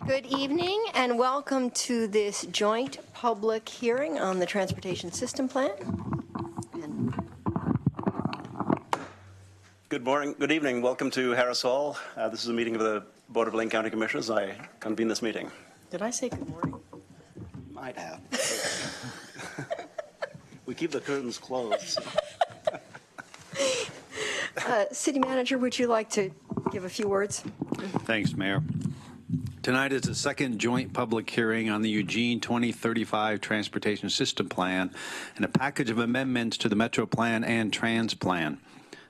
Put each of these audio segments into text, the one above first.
Good evening and welcome to this joint public hearing on the Transportation System Plan. Good morning, good evening. Welcome to Harris Hall. This is a meeting of the Board of Lane County Commissioners. I convene this meeting. Did I say good morning? Might have. We keep the curtains closed. City Manager, would you like to give a few words? Thanks, Mayor. Tonight is the second joint public hearing on the Eugene 2035 Transportation System Plan and a package of amendments to the Metro Plan and Trans Plan.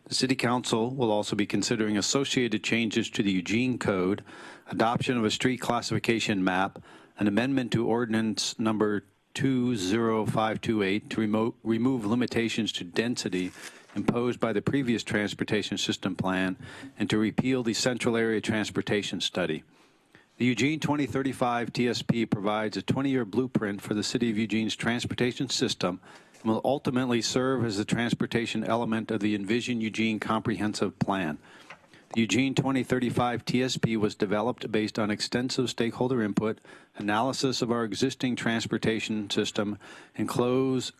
The City Council will also be considering associated changes to the Eugene Code, adoption of a street classification map, an amendment to Ordinance Number 20528 to remove limitations to density imposed by the previous Transportation System Plan and to repeal the Central Area Transportation Study. The Eugene 2035 TSP provides a 20-year blueprint for the City of Eugene's transportation system and will ultimately serve as the transportation element of the Envision Eugene Comprehensive Plan. The Eugene 2035 TSP was developed based on extensive stakeholder input, analysis of our existing transportation system, and close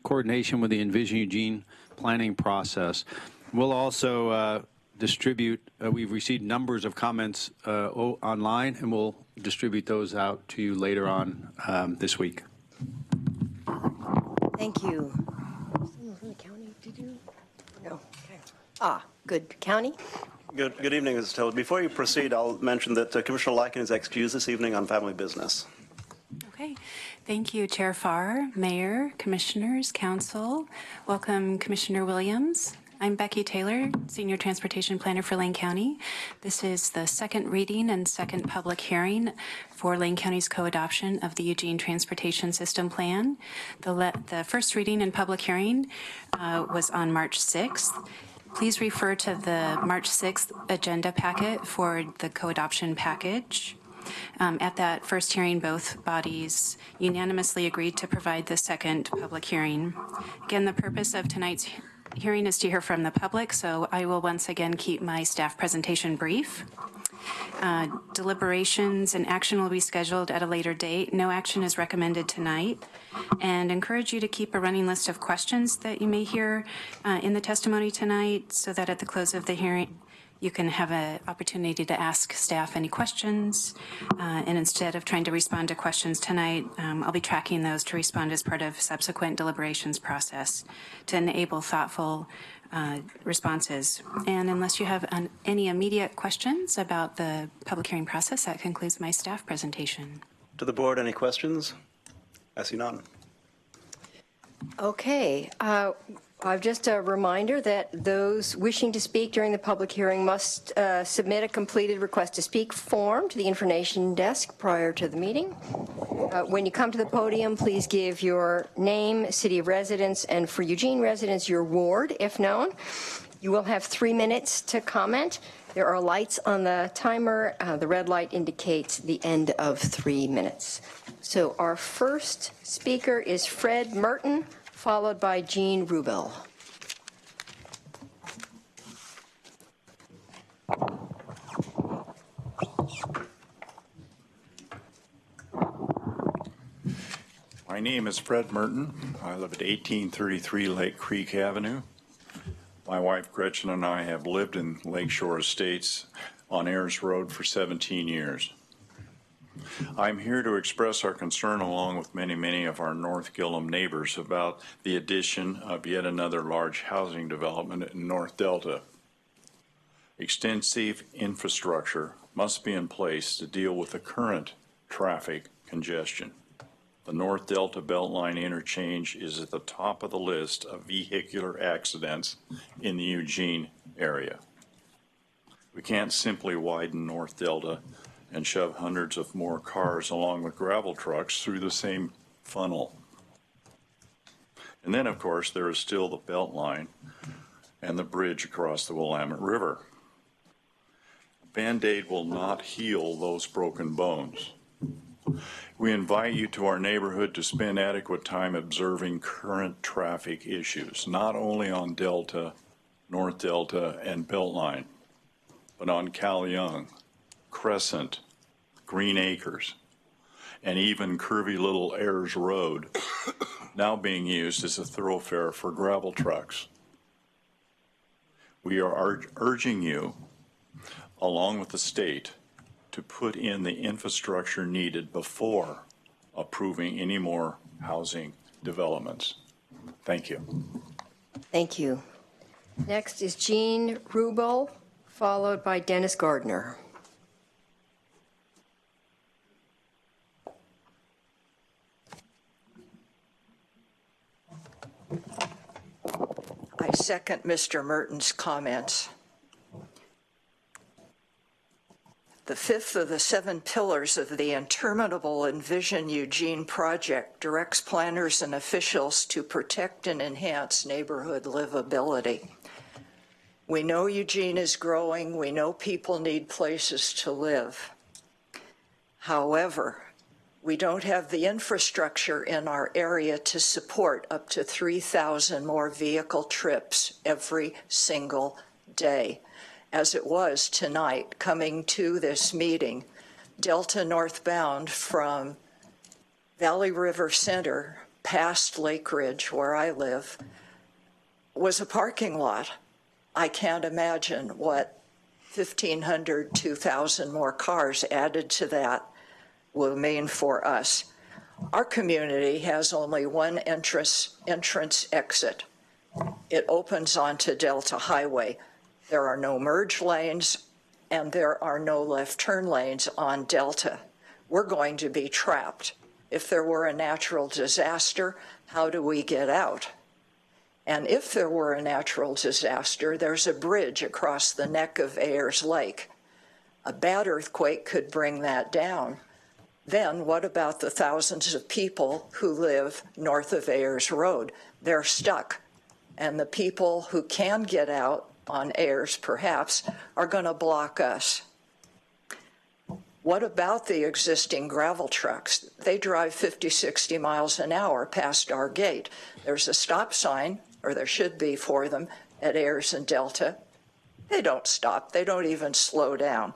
coordination with the Envision Eugene planning process. We'll also distribute, we've received numbers of comments online, and we'll distribute those out to you later on this week. Thank you. Someone from the county, did you? No. Okay. Good. County? Good evening, Mrs. Toad. Before you proceed, I'll mention that Commissioner Lycan is excused this evening on family business. Okay. Thank you, Chair Farr, Mayor, Commissioners, Council. Welcome, Commissioner Williams. I'm Becky Taylor, Senior Transportation Planner for Lane County. This is the second reading and second public hearing for Lane County's co-adoption of the Eugene Transportation System Plan. The first reading and public hearing was on March 6th. Please refer to the March 6th agenda packet for the co-adoption package. At that first hearing, both bodies unanimously agreed to provide the second public hearing. Again, the purpose of tonight's hearing is to hear from the public, so I will once again keep my staff presentation brief. Deliberations and action will be scheduled at a later date. No action is recommended tonight, and encourage you to keep a running list of questions that you may hear in the testimony tonight, so that at the close of the hearing you can have an opportunity to ask staff any questions. And instead of trying to respond to questions tonight, I'll be tracking those to respond as part of subsequent deliberations process to enable thoughtful responses. And unless you have any immediate questions about the public hearing process, that concludes my staff presentation. To the board, any questions? I see none. Okay. Just a reminder that those wishing to speak during the public hearing must submit a completed request to speak form to the information desk prior to the meeting. When you come to the podium, please give your name, city of residence, and for Eugene residents, your ward, if known. You will have 3 minutes to comment. There are lights on the timer. The red light indicates the end of 3 minutes. So our first speaker is Fred Merton, followed by Jean Rubel. My name is Fred Merton. I live at 1833 Lake Creek Avenue. My wife Gretchen and I have lived in Lakeshore Estates on Ayers Road for 17 years. I'm here to express our concern, along with many of our North Gillum neighbors, about the addition of yet another large housing development in North Delta. Extensive infrastructure must be in place to deal with the current traffic congestion. The North Delta Beltline interchange is at the top of the list of vehicular accidents in the Eugene area. We can't simply widen North Delta and shove hundreds of more cars along with gravel trucks through the same funnel. And then, of course, there is still the Beltline and the bridge across the Willamette River. Band-Aid will not heal those broken bones. We invite you to our neighborhood to spend adequate time observing current traffic issues, not only on Delta, North Delta, and Beltline, but on Cal Young, Crescent, Green Acres, and even curvy little Ayers Road now being used as a thoroughfare for gravel trucks. We are urging you, along with the state, to put in the infrastructure needed before approving any more housing developments. Thank you. Thank you. Next is Eugene Rubel, followed by Dennis Gardner. I second Mr. Merton's comments. The fifth of the 7 pillars of the interminable Envision Eugene project directs planners and officials to protect and enhance neighborhood livability. We know Eugene is growing. We know people need places to live. However, we don't have the infrastructure in our area to support up to 3,000 more vehicle trips every single day. As it was tonight, coming to this meeting, Delta northbound from Valley River Center past Lake Ridge, where I live, was a parking lot. I can't imagine what 1,500, 2,000 more cars added to that will mean for us. Our community has only one entrance exit. It opens onto Delta Highway. There are no merge lanes and there are no left turn lanes on Delta. We're going to be trapped. If there were a natural disaster, how do we get out? And if there were a natural disaster, there's a bridge across the neck of Ayers Lake. A bad earthquake could bring that down. Then what about the thousands of people who live north of Ayers Road? They're stuck. And the people who can get out on Ayers, perhaps, are going to block us. What about the existing gravel trucks? They drive 50, 60 miles an hour past our gate. There's a stop sign, or there should be for them, at Ayers and Delta. They don't stop. They don't even slow down.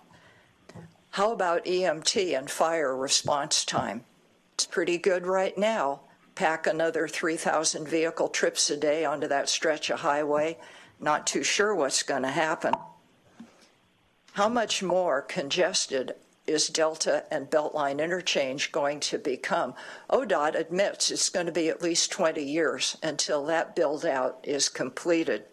How about EMT and fire response time? It's pretty good right now. Pack another 3,000 vehicle trips a day onto that stretch of highway. Not too sure what's going to happen. How much more congested is Delta and Beltline interchange going to become? ODOT admits it's going to be at least 20 years until that build-out is completed.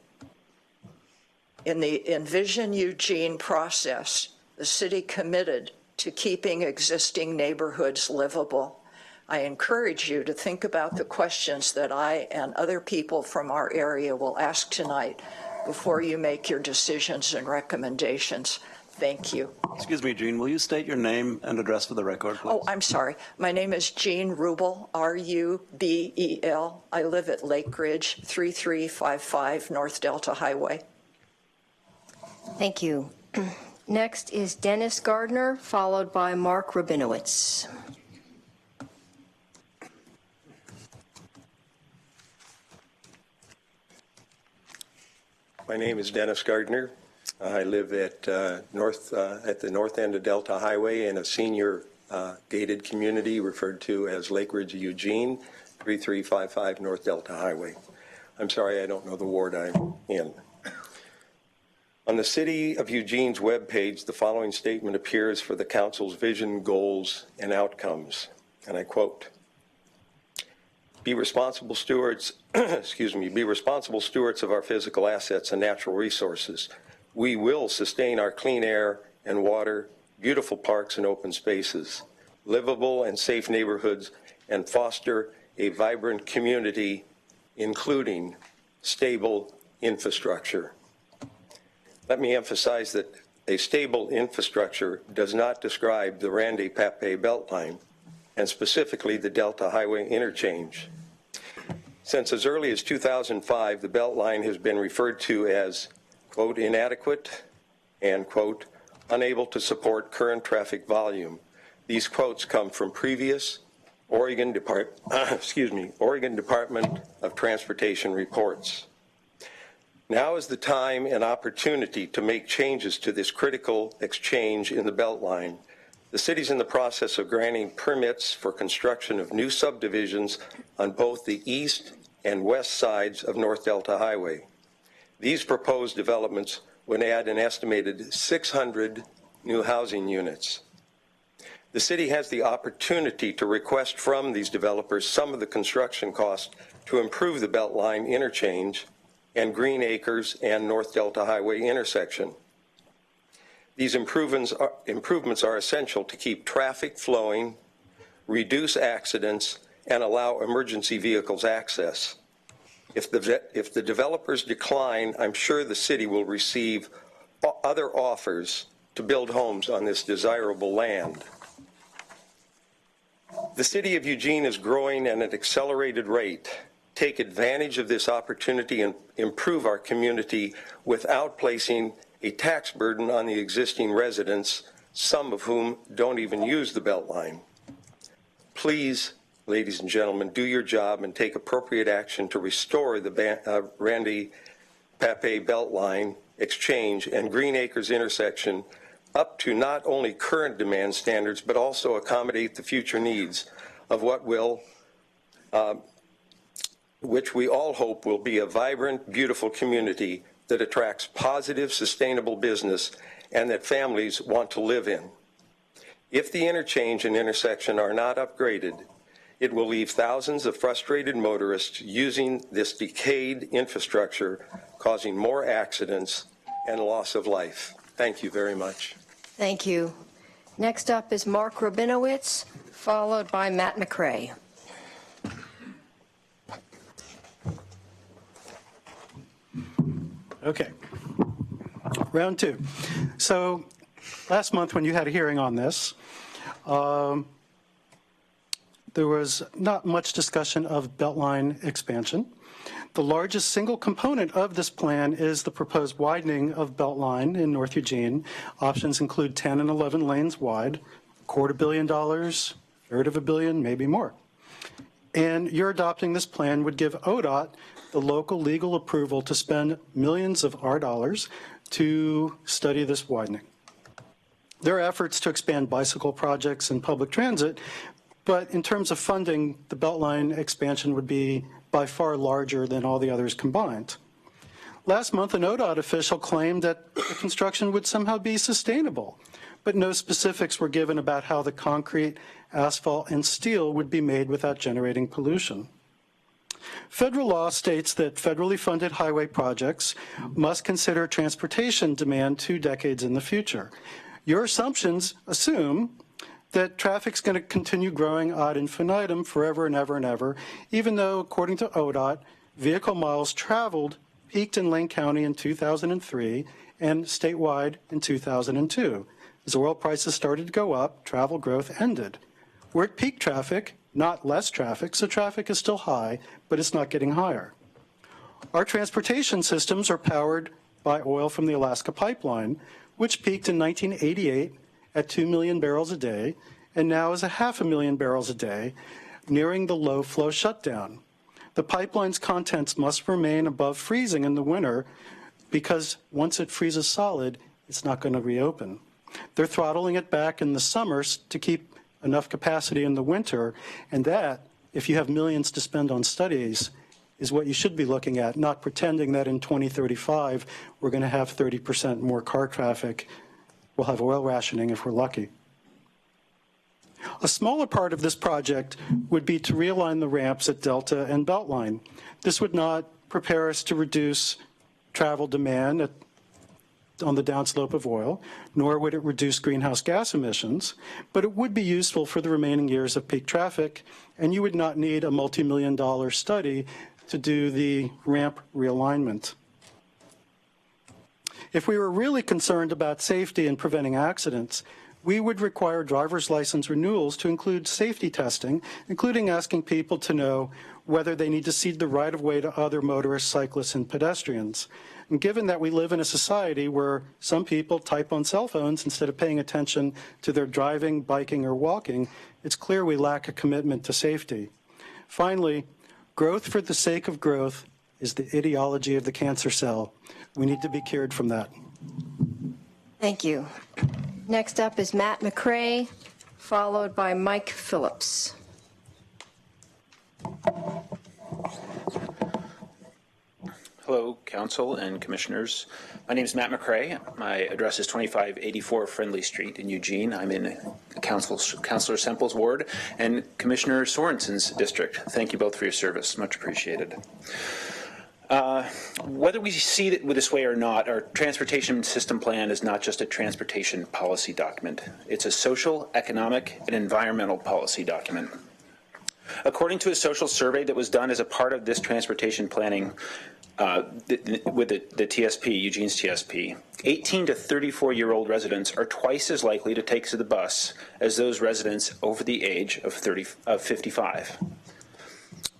In the Envision Eugene process, the city committed to keeping existing neighborhoods livable. I encourage you to think about the questions that I and other people from our area will ask tonight before you make your decisions and recommendations. Thank you. Excuse me, Jean, will you state your name and address for the record, please? Oh, I'm sorry. My name is Jean Rubel, R-U-B-E-L. I live at Lake Ridge, 3355 North Delta Highway. Thank you. Next is Dennis Gardner, followed by Mark Rabinowitz. My name is Dennis Gardner. I live at the north end of Delta Highway in a senior gated community referred to as Lake Ridge, Eugene, 3355 North Delta Highway. I'm sorry, I don't know the ward I'm in. On the City of Eugene's webpage, the following statement appears for the Council's vision, goals, and outcomes, and I quote, "Be responsible stewards, be responsible stewards of our physical assets and natural resources. We will sustain our clean air and water, beautiful parks and open spaces, livable and safe neighborhoods, and foster a vibrant community, including stable infrastructure." Let me emphasize that a stable infrastructure does not describe the Rande-Pape Beltline, and specifically the Delta Highway interchange. Since as early as 2005, the Beltline has been referred to as, quote, inadequate and, quote, unable to support current traffic volume. These quotes come from previous Oregon Department of Transportation reports. Now is the time and opportunity to make changes to this critical exchange in the Beltline. The city's in the process of granting permits for construction of new subdivisions on both the east and west sides of North Delta Highway. These proposed developments would add an estimated 600 new housing units. The city has the opportunity to request from these developers some of the construction costs to improve the Beltline interchange and Green Acres and North Delta Highway intersection. These improvements are essential to keep traffic flowing, reduce accidents, and allow emergency vehicles access. If the developers decline, I'm sure the city will receive other offers to build homes on this desirable land. The city of Eugene is growing at an accelerated rate. Take advantage of this opportunity and improve our community without placing a tax burden on the existing residents, some of whom don't even use the Beltline. Please, ladies and gentlemen, do your job and take appropriate action to restore the Randy Pape Beltline exchange and Green Acres intersection up to not only current demand standards, but also accommodate the future needs of which we all hope will be a vibrant, beautiful community that attracts positive, sustainable business and that families want to live in. If the interchange and intersection are not upgraded, it will leave thousands of frustrated motorists using this decayed infrastructure, causing more accidents and loss of life. Thank you very much. Thank you. Next up is Mark Rabinowitz, followed by Matt McRae. Okay, round two. So last month when you had a hearing on this, there was not much discussion of Beltline expansion. The largest single component of this plan is the proposed widening of Beltline in North Eugene. Options include 10 and 11 lanes wide, $250 million, third of $1 billion, maybe more. And your adopting this plan would give ODOT the local legal approval to spend millions of our dollars to study this widening. There are efforts to expand bicycle projects and public transit, but in terms of funding, the Beltline expansion would be by far larger than all the others combined. Last month, an ODOT official claimed that the construction would somehow be sustainable, but no specifics were given about how the concrete, asphalt, and steel would be made without generating pollution. Federal law states that federally funded highway projects must consider transportation demand 2 decades in the future. Your assumptions assume that traffic's going to continue growing ad infinitum forever and ever and ever, even though, according to ODOT, vehicle miles traveled peaked in Lane County in 2003 and statewide in 2002. As oil prices started to go up, travel growth ended. We're at peak traffic, not less traffic, so traffic is still high, but it's not getting higher. Our transportation systems are powered by oil from the Alaska pipeline, which peaked in 1988 at 2 million barrels a day, and now is 500,000 barrels a day, nearing the low flow shutdown. The pipeline's contents must remain above freezing in the winter because once it freezes solid, it's not going to reopen. They're throttling it back in the summers to keep enough capacity in the winter, and that, if you have millions to spend on studies, is what you should be looking at, not pretending that in 2035 we're going to have 30% more car traffic. We'll have oil rationing if we're lucky. A smaller part of this project would be to realign the ramps at Delta and Beltline. This would not prepare us to reduce travel demand on the downslope of oil, nor would it reduce greenhouse gas emissions, but it would be useful for the remaining years of peak traffic, and you would not need a multi-million-dollar study to do the ramp realignment. If we were really concerned about safety and preventing accidents, we would require driver's license renewals to include safety testing, including asking people to know whether they need to cede the right-of-way to other motorists, cyclists, and pedestrians. And given that we live in a society where some people type on cell phones instead of paying attention to their driving, biking, or walking, it's clear we lack a commitment to safety. Finally, growth for the sake of growth is the ideology of the cancer cell. We need to be cured from that. Thank you. Next up is Matt McCray, followed by Mike Phillips. Hello, Council and Commissioners. My name is Matt McCray. My address is 2584 Friendly Street in Eugene. I'm in Councilor Semple's ward and Commissioner Sorensen's district. Thank you both for your service. Much appreciated. Whether we see it this way or not, our transportation system plan is not just a transportation policy document. It's a social, economic, and environmental policy document. According to a social survey that was done as a part of this transportation planning with the TSP, Eugene's TSP, 18 to 34-year-old residents are twice as likely to take the bus as those residents over the age of 55.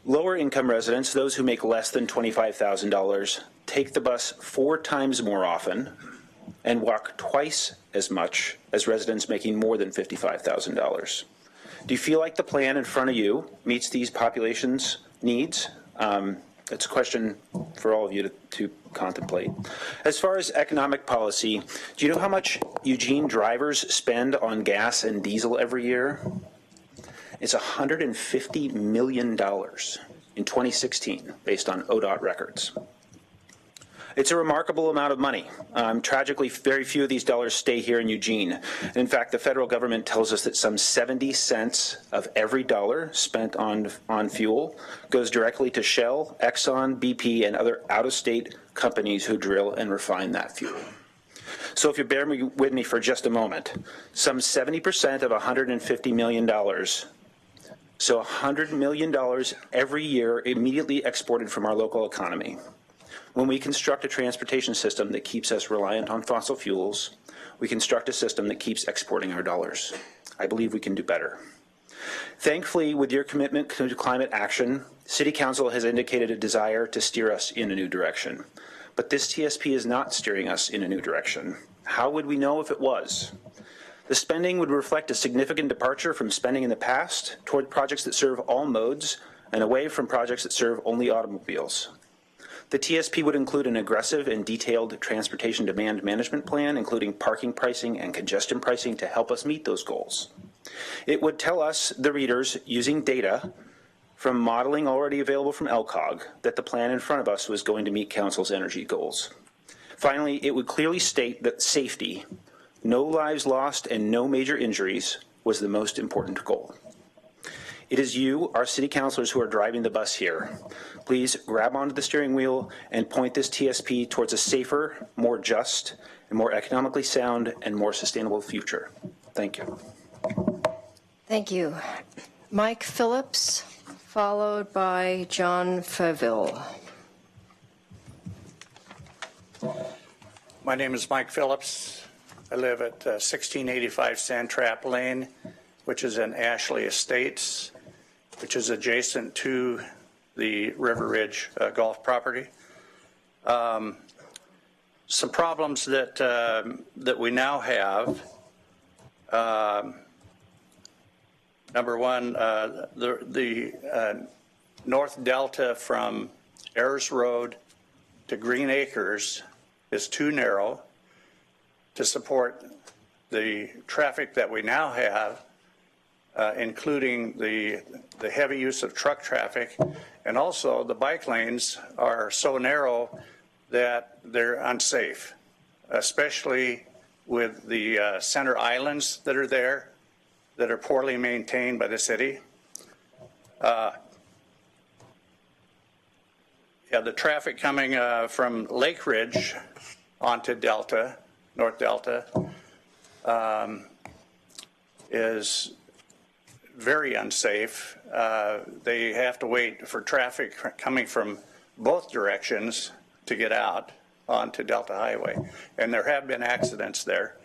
Lower income residents, those who make less than $25,000, take the bus 4 times more often and walk twice as much as residents making more than $55,000. Do you feel like the plan in front of you meets these populations' needs? It's a question for all of you to contemplate. As far as economic policy, do you know how much Eugene drivers spend on gas and diesel every year? It's $150 million in 2016, based on ODOT records. It's a remarkable amount of money. Tragically, very few of these dollars stay here in Eugene. In fact, the federal government tells us that some 70 cents of every dollar spent on fuel goes directly to Shell, Exxon, BP, and other out-of-state companies who drill and refine that fuel. So if you bear with me for just a moment, some 70% of $150 million, so $100 million every year immediately exported from our local economy. When we construct a transportation system that keeps us reliant on fossil fuels, we construct a system that keeps exporting our dollars. I believe we can do better. Thankfully, with your commitment to climate action, City Council has indicated a desire to steer us in a new direction. But this TSP is not steering us in a new direction. How would we know if it was? The spending would reflect a significant departure from spending in the past toward projects that serve all modes and away from projects that serve only automobiles. The TSP would include an aggressive and detailed transportation demand management plan, including parking pricing and congestion pricing to help us meet those goals. It would tell us, the readers, using data from modeling already available from LCOG, that the plan in front of us was going to meet Council's energy goals. Finally, it would clearly state that safety, no lives lost and no major injuries, was the most important goal. It is you, our city councilors, who are driving the bus here. Please grab onto the steering wheel and point this TSP towards a safer, more just, and more economically sound and more sustainable future. Thank you. Thank you. Mike Phillips, followed by John Faville. My name is Mike Phillips. I live at 1685 Sandtrap Lane, which is in Ashley Estates, which is adjacent to the River Ridge golf property. Some problems that we now have. Number one, the North Delta from Ayers Road to Green Acres is too narrow to support the traffic that we now have, including the heavy use of truck traffic, and also the bike lanes are so narrow that they're unsafe, especially with the center islands that are there that are poorly maintained by the city. The traffic coming from Lake Ridge onto Delta, North Delta, is very unsafe. They have to wait for traffic coming from both directions to get out onto Delta Highway, and there have been accidents there.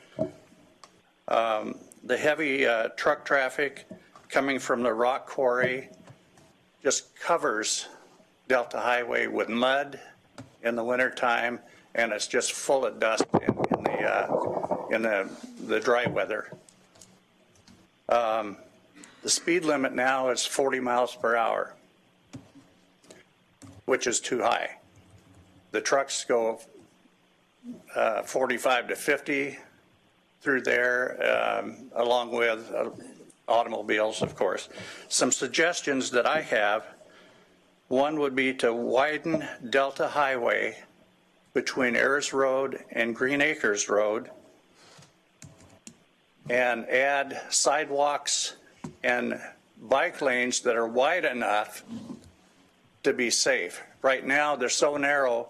The heavy truck traffic coming from the rock quarry just covers Delta Highway with mud in the wintertime, and it's just full of dust in the dry weather. The speed limit now is 40 miles per hour, which is too high. The trucks go 45 to 50, through there, along with automobiles, of course. Some suggestions that I have, one would be to widen Delta Highway between Ayers Road and Green Acres Road and add sidewalks and bike lanes that are wide enough to be safe. Right now, they're so narrow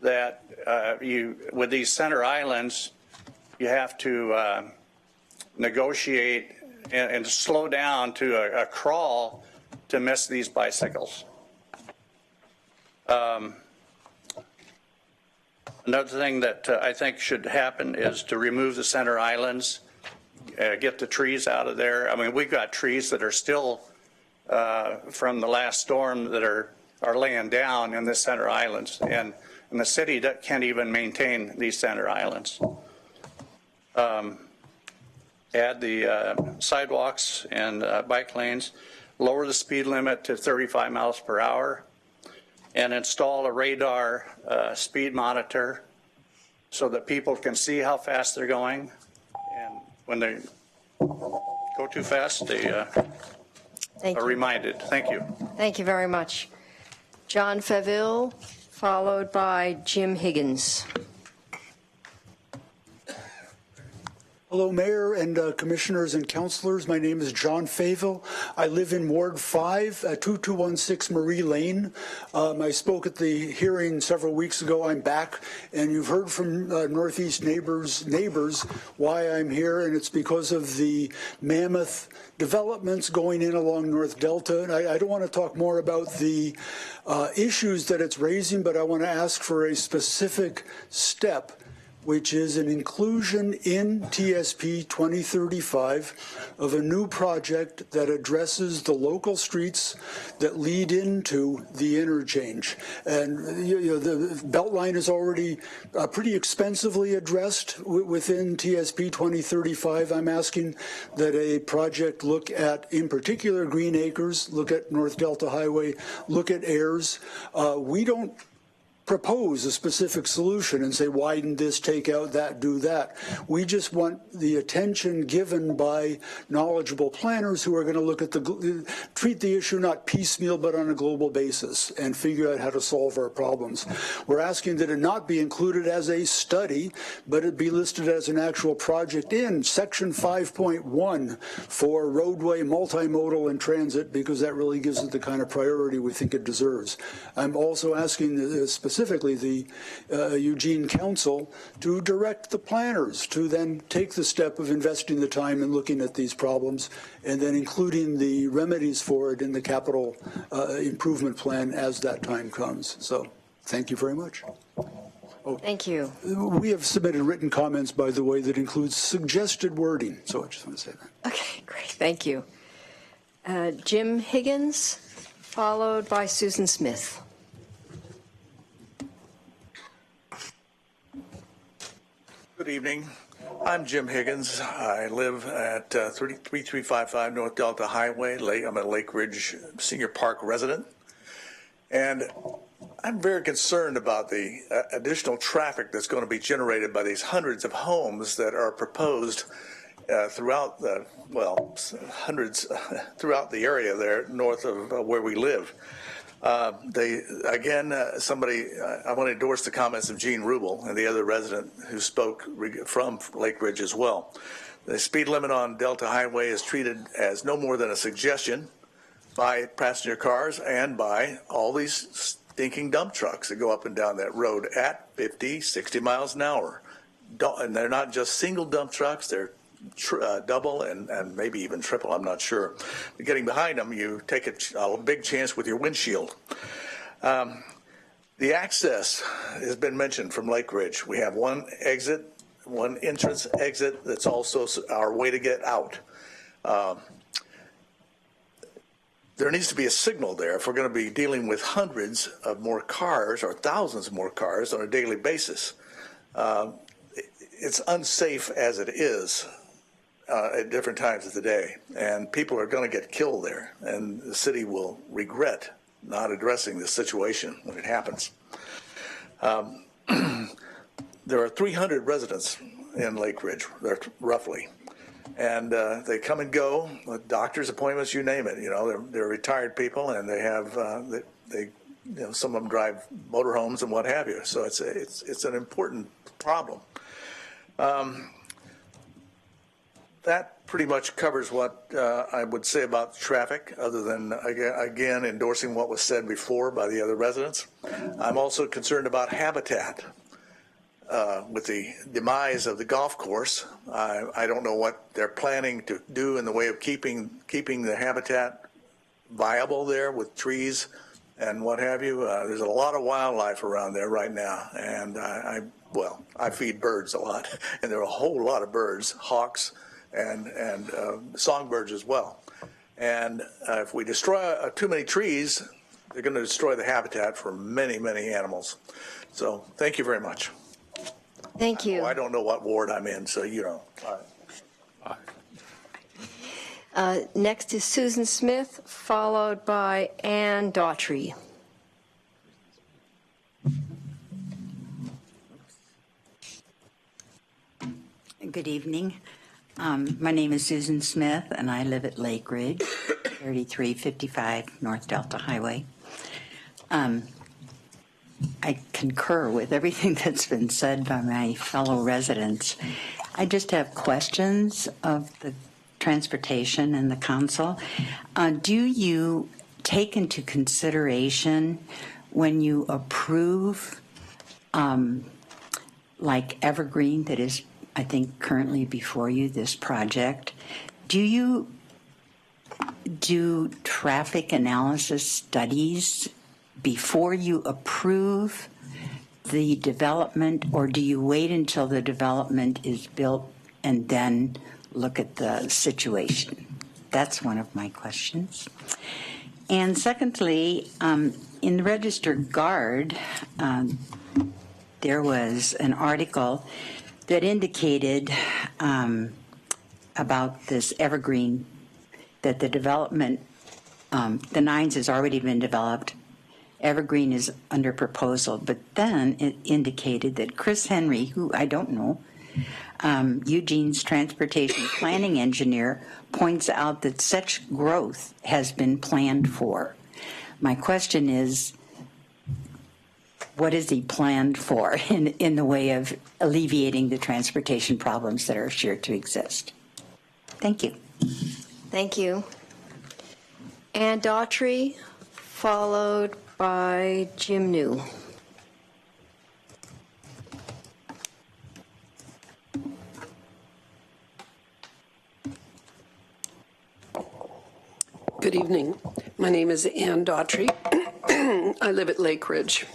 that with these center islands, you have to negotiate and slow down to a crawl to miss these bicycles. Another thing that I think should happen is to remove the center islands, get the trees out of there. I mean, we've got trees that are still from the last storm that are laying down in the center islands, and the city can't even maintain these center islands. Add the sidewalks and bike lanes, lower the speed limit to 35 miles per hour, and install a radar speed monitor so that people can see how fast they're going. And when they go too fast, they are reminded. Thank you. Thank you very much. John Faville, followed by Jim Higgins. Hello, Mayor and Commissioners and Councilors. My name is John Faville. I live in Ward 5, 2216 Marie Lane. I spoke at the hearing several weeks ago. I'm back, and you've heard from Northeast neighbors why I'm here, and it's because of the mammoth developments going in along North Delta. And I don't want to talk more about the issues that it's raising, but I want to ask for a specific step, which is an inclusion in TSP 2035 of a new project that addresses the local streets that lead into the interchange. And the Beltline is already pretty expensively addressed within TSP 2035. I'm asking that a project look at, in particular, Green Acres, look at North Delta Highway, look at Ayers. We don't propose a specific solution and say, widen this, take out that, do that. We just want the attention given by knowledgeable planners who are going to look at treat the issue not piecemeal, but on a global basis and figure out how to solve our problems. We're asking that it not be included as a study, but it be listed as an actual project in Section 5.1 for roadway, multimodal, and transit, because that really gives it the kind of priority we think it deserves. I'm also asking specifically the Eugene Council to direct the planners to then take the step of investing the time in looking at these problems and then including the remedies for it in the capital improvement plan as that time comes. So thank you very much. Thank you. We have submitted written comments, by the way, that includes suggested wording. So I just want to say that. Okay, great. Thank you. Jim Higgins, followed by Susan Smith. Good evening. I'm Jim Higgins. I live at 3355 North Delta Highway. I'm a Lake Ridge Senior Park resident. And I'm very concerned about the additional traffic that's going to be generated by these hundreds of homes that are proposed throughout the, hundreds throughout the area there north of where we live. I want to endorse the comments of Gene Rubel and the other resident who spoke from Lake Ridge as well. The speed limit on Delta Highway is treated as no more than a suggestion by passenger cars and by all these stinking dump trucks that go up and down that road at 50, 60 miles an hour. And they're not just single dump trucks, they're double and maybe even triple, I'm not sure. But getting behind them, you take a big chance with your windshield. The access has been mentioned from Lake Ridge. We have one entrance exit that's also our way to get out. There needs to be a signal there if we're going to be dealing with hundreds of more cars or thousands more cars on a daily basis. It's unsafe as it is at different times of the day, and people are going to get killed there, and the city will regret not addressing this situation when it happens. There are 300 residents in Lake Ridge, roughly. And they come and go with doctor's appointments, you name it. You know, they're retired people, and they have they you know, some of them drive motorhomes and what have you. So it's an important problem. That pretty much covers what I would say about traffic, other than, again, endorsing what was said before by the other residents. I'm also concerned about habitat. With the demise of the golf course, I don't know what they're planning to do in the way of keeping the habitat viable there with trees and what have you. There's a lot of wildlife around there right now, and I feed birds a lot, and there are a whole lot of birds, hawks, and songbirds as well. And if we destroy too many trees, they're going to destroy the habitat for many, many animals. So thank you very much. Thank you. I don't know what ward I'm in, so you know. All right. Next is Susan Smith, followed by Ann Daughtry. Good evening. My name is Susan Smith, and I live at Lake Ridge, 3355 North Delta Highway. I concur with everything that's been said by my fellow residents. I just have questions of the transportation and the council. Do you take into consideration when you approve, like Evergreen, that is, I think, currently before you, this project, do you do traffic analysis studies before you approve the development, or do you wait until the development is built and then look at the situation? That's one of my questions. And secondly, in the Register Guard, there was an article that indicated about this Evergreen, that the development, the Nines has already been developed, Evergreen is under proposal, but then it indicated that Chris Henry, who I don't know, Eugene's transportation planning engineer, points out that such growth has been planned for. My question is, what is he planned for in the way of alleviating the transportation problems that are sure to exist? Thank you. Thank you. Ann Daughtry, followed by Jim New. Good evening. My name is Ann Daughtry. I live at Lake Ridge.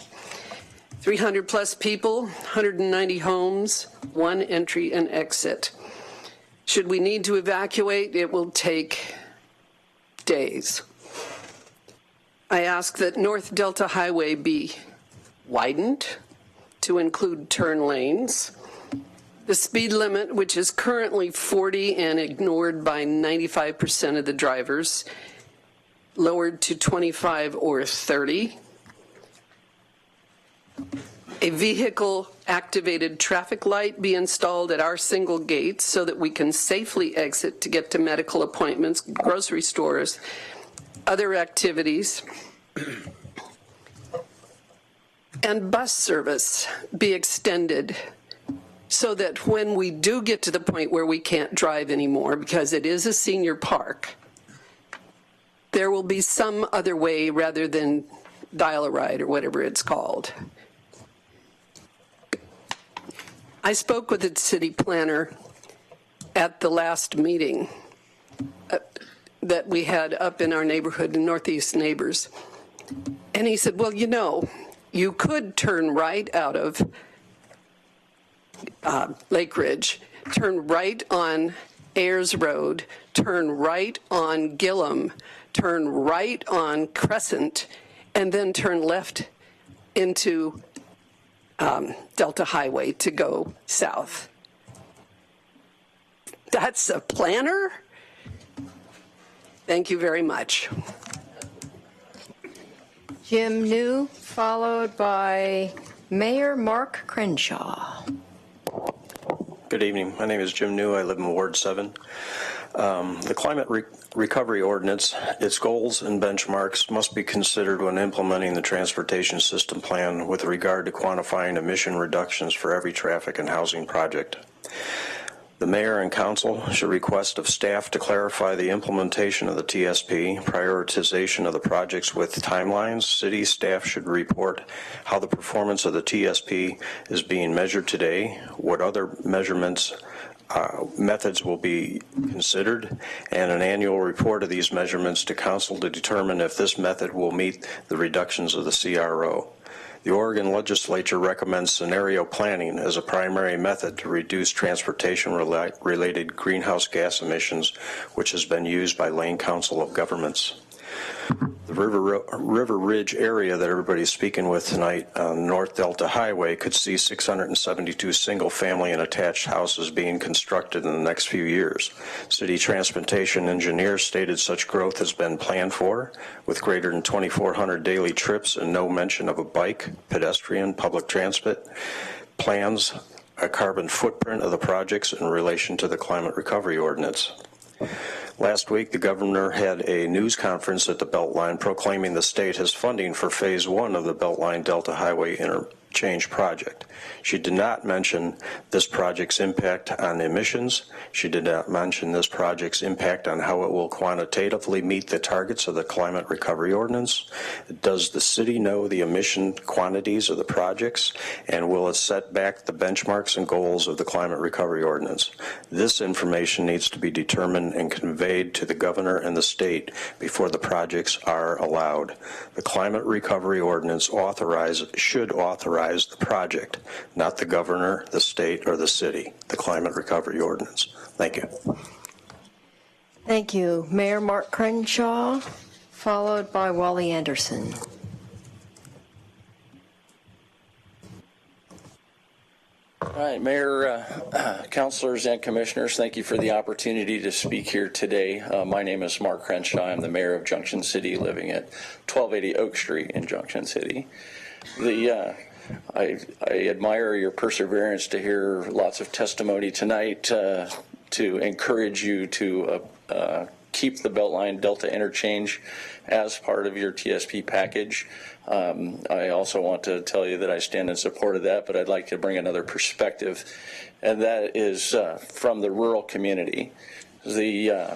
300 plus people, 190 homes, one entry and exit. Should we need to evacuate, it will take days. I ask that North Delta Highway be widened to include turn lanes. The speed limit, which is currently 40 and ignored by 95% of the drivers, lowered to 25 or 30. A vehicle-activated traffic light be installed at our single gates so that we can safely exit to get to medical appointments, grocery stores, other activities. And bus service be extended so that when we do get to the point where we can't drive anymore, because it is a senior park, there will be some other way rather than dial-a-ride or whatever it's called. I spoke with the city planner at the last meeting that we had up in our neighborhood, in Northeast Neighbors. And he said, well, you know, you could turn right out of Lake Ridge, turn right on Ayers Road, turn right on Gillum, turn right on Crescent, and then turn left into Delta Highway to go south. That's a planner? Thank you very much. Jim New, followed by Mayor Mark Crenshaw. Good evening. My name is Jim New. I live in Ward 7. The Climate Recovery Ordinance, its goals and benchmarks must be considered when implementing the Transportation System Plan with regard to quantifying emission reductions for every traffic and housing project. The Mayor and Council should request of staff to clarify the implementation of the TSP, prioritization of the projects with timelines. City staff should report how the performance of the TSP is being measured today, what other measurements methods will be considered, and an annual report of these measurements to Council to determine if this method will meet the reductions of the CRO. The Oregon Legislature recommends scenario planning as a primary method to reduce transportation-related greenhouse gas emissions, which has been used by Lane Council of Governments. The River Ridge area that everybody's speaking with tonight on North Delta Highway could see 672 single-family and attached houses being constructed in the next few years. City transportation engineers stated such growth has been planned for, with greater than 2,400 daily trips and no mention of a bike, pedestrian, public transit plans, a carbon footprint of the projects in relation to the Climate Recovery Ordinance. Last week, the governor had a news conference at the Beltline proclaiming the state has funding for Phase 1 of the Beltline Delta Highway Interchange project. She did not mention this project's impact on emissions. She did not mention this project's impact on how it will quantitatively meet the targets of the Climate Recovery Ordinance. Does the city know the emission quantities of the projects, and will it set back the benchmarks and goals of the Climate Recovery Ordinance? This information needs to be determined and conveyed to the governor and the state before the projects are allowed. The Climate Recovery Ordinance should authorize the project, not the governor, the state, or the city, the Climate Recovery Ordinance. Thank you. Thank you. Mayor Mark Crenshaw, followed by Wally Anderson. All right, Mayor, councilors, and commissioners, thank you for the opportunity to speak here today. My name is Mark Crenshaw. I'm the mayor of Junction City, living at 1280 Oak Street in Junction City. I admire your perseverance to hear lots of testimony tonight to encourage you to keep the Beltline Delta interchange as part of your TSP package. I also want to tell you that I stand in support of that, but I'd like to bring another perspective, and that is from the rural community. The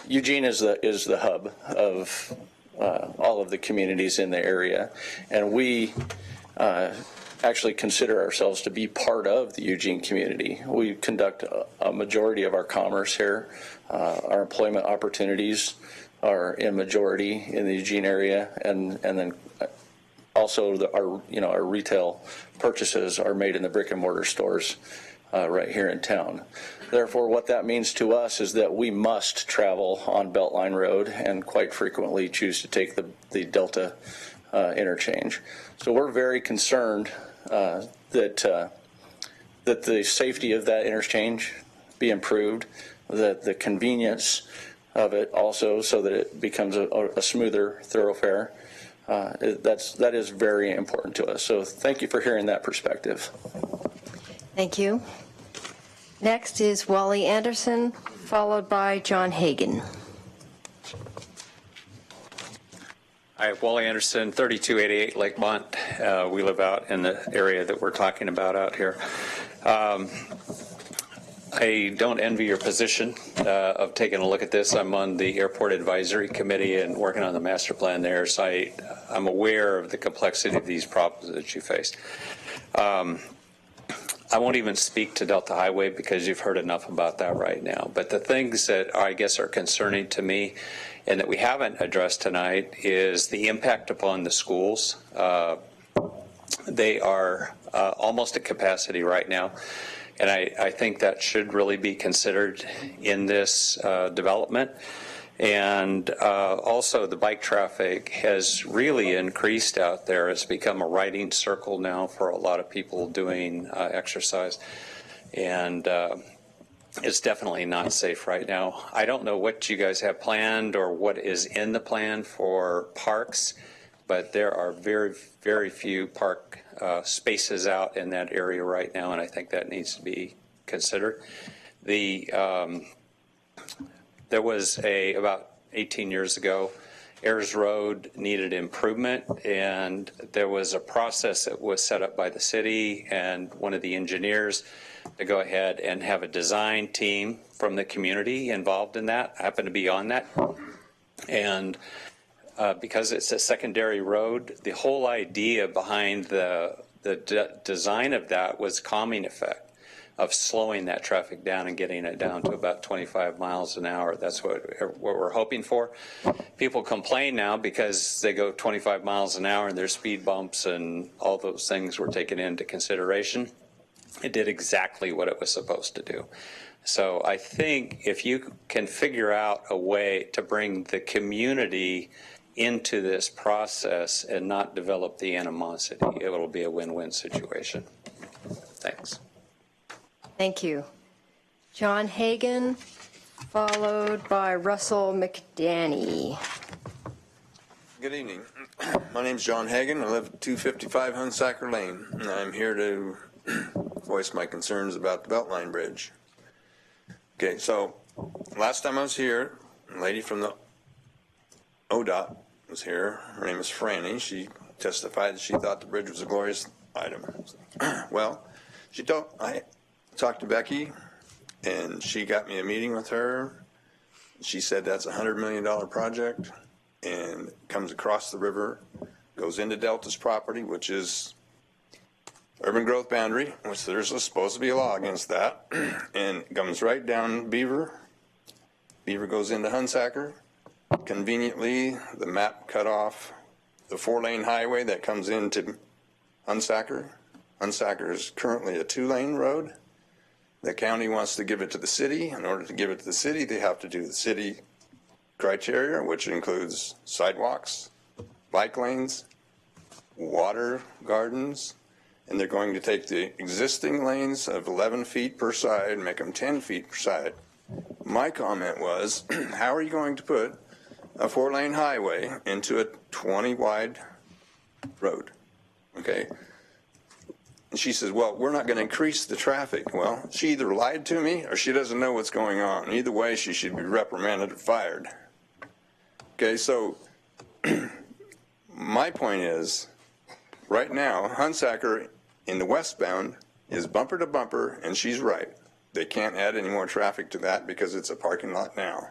Eugene is the hub of all of the communities in the area, and we actually consider ourselves to be part of the Eugene community. We conduct a majority of our commerce here. Our employment opportunities are in majority in the Eugene area, and then also our retail purchases are made in the brick and mortar stores right here in town. Therefore, what that means to us is that we must travel on Beltline Road and quite frequently choose to take the Delta interchange. So we're very concerned that the safety of that interchange be improved, that the convenience of it also, so that it becomes a smoother thoroughfare. That is very important to us. So thank you for hearing that perspective. Thank you. Next is Wally Anderson, followed by John Hagan. Hi, Wally Anderson, 3288 Lakemont. We live out in the area that we're talking about out here. I don't envy your position of taking a look at this. I'm on the Airport Advisory Committee and working on the master plan there, so I'm aware of the complexity of these problems that you face. I won't even speak to Delta Highway because you've heard enough about that right now. But the things that I guess are concerning to me and that we haven't addressed tonight is the impact upon the schools. They are almost at capacity right now. And I think that should really be considered in this development. And also the bike traffic has really increased out there. It's become a riding circle now for a lot of people doing exercise. And it's definitely not safe right now. I don't know what you guys have planned or what is in the plan for parks, but there are very, very few park spaces out in that area right now, and I think that needs to be consider. There was about 18 years ago, Ayers Road needed improvement, and there was a process that was set up by the city and one of the engineers to go ahead and have a design team from the community involved in that. I happen to be on that. And because it's a secondary road, the whole idea behind the design of that was calming effect of slowing that traffic down and getting it down to about 25 miles an hour. That's what we're hoping for. People complain now because they go 25 miles an hour and there's speed bumps and all those things were taken into consideration. It did exactly what it was supposed to do. So I think if you can figure out a way to bring the community into this process and not develop the animosity, it will be a win-win situation. Thanks. Thank you. John Hagan, followed by Russell McDaney. Good evening. My name is John Hagan. I live at 255 Hunsacker Lane, and I'm here to voice my concerns about the Beltline Bridge. Okay, so last time I was here, a lady from the ODOT was here. Her name is Franny. She testified that she thought the bridge was a glorious item. Well, I talked to Becky, and she got me a meeting with her. She said that's a $100 million project, and comes across the river, goes into Delta's property, which is urban growth boundary, which there's supposed to be a law against that, and comes right down Beaver. Beaver goes into Hunsacker. Conveniently, the map cut off the 4-lane highway that comes into Hunsacker. Hunsacker is currently a 2-lane road. The county wants to give it to the city. In order to give it to the city, they have to do the city criteria, which includes sidewalks, bike lanes, water gardens, and they're going to take the existing lanes of 11 feet per side and make them 10 feet per side. My comment was, how are you going to put a 4-lane highway into a 20-wide road? Okay. And she says, well, we're not going to increase the traffic. Well, she either lied to me or she doesn't know what's going on. Either way, she should be reprimanded or fired. Okay, so my point is, right now, Hunsacker in the westbound is bumper to bumper, and she's right. They can't add any more traffic to that because it's a parking lot now.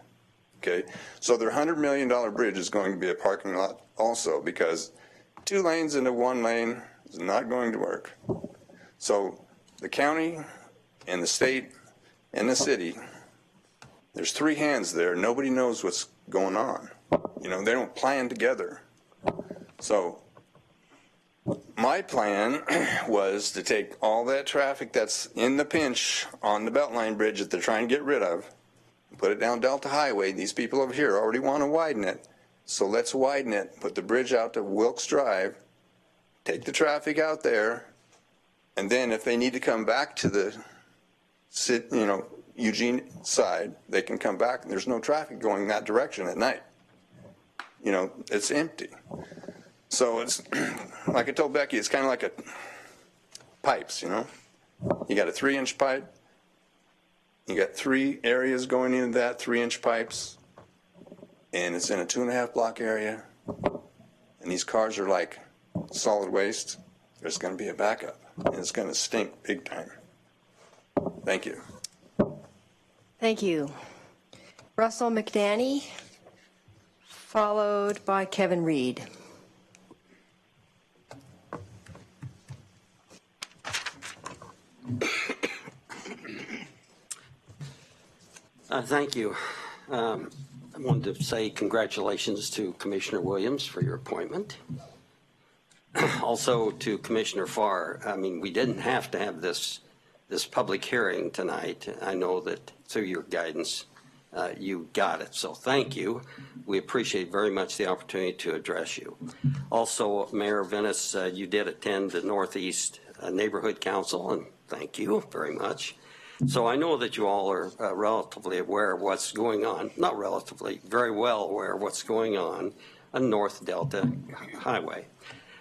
Okay, so their $100 million bridge is going to be a parking lot also, because 2 lanes into 1 lane is not going to work. So the county and the state and the city, there's 3 hands there. Nobody knows what's going on. You know, they don't plan together. So my plan was to take all that traffic that's in the pinch on the Beltline Bridge that they're trying to get rid of, put it down Delta Highway. These people over here already want to widen it, so let's widen it, put the bridge out to Wilkes Drive, take the traffic out there, and then if they need to come back to the, Eugene side, they can come back, and there's no traffic going that direction at night. You know, it's empty. So it's, like I told Becky, it's kind of like a pipes, you know. You got a 3-inch pipe. You got 3 areas going into that 3-inch pipes, and it's in a 2.5 block area. And these cars are like solid waste. There's going to be a backup, and it's going to stink big time. Thank you. Thank you. Russell McDaney, followed by Kevin Reed. Thank you. I wanted to say congratulations to Commissioner Williams for your appointment. Also to Commissioner Farr. I mean, we didn't have to have this public hearing tonight. I know that through your guidance, you got it. So thank you. We appreciate very much the opportunity to address you. Also, Mayor Venice, you did attend the Northeast Neighborhood Council, and thank you very much. So I know that you all are relatively aware of what's going on, not relatively, very well aware of what's going on North Delta Highway.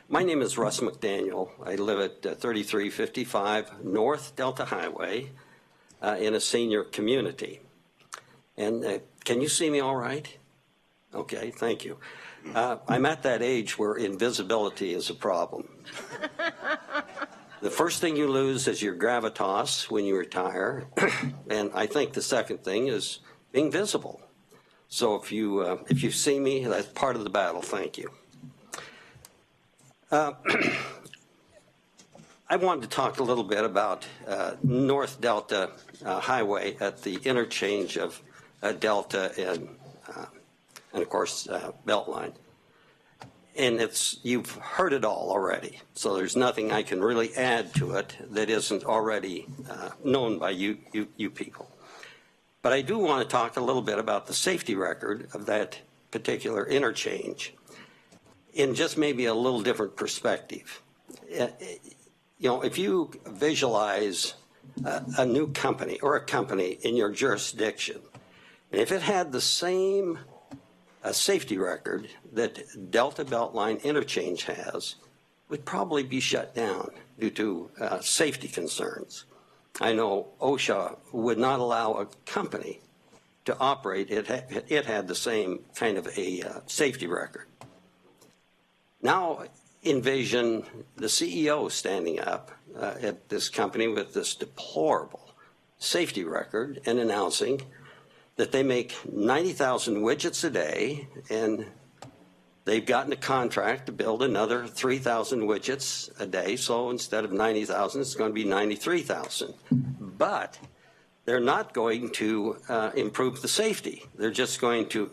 My name is Russ McDaniel. I live at 3355 North Delta Highway. in a senior community. And can you see me all right? Okay, thank you. I'm at that age where invisibility is a problem. The first thing you lose is your gravitas when you retire, and I think the second thing is being visible. So if you see me, that's part of the battle. Thank you. I wanted to talk a little bit about North Delta Highway at the interchange of Delta and of course Beltline. And you've heard it all already, so there's nothing I can really add to it that isn't already known by you people. But I do want to talk a little bit about the safety record of that particular interchange in just maybe a little different perspective. You know, if you visualize a new company or a company in your jurisdiction, and if it had the same safety record that Delta Beltline Interchange has, would probably be shut down due to safety concerns. I know OSHA would not allow a company to operate. It had the same kind of a safety record. Now envision the CEO standing up at this company with this deplorable safety record and announcing that they make 90,000 widgets a day, and they've gotten a contract to build another 3,000 widgets a day. So instead of 90,000, it's going to be 93,000. But they're not going to improve the safety. They're just going to,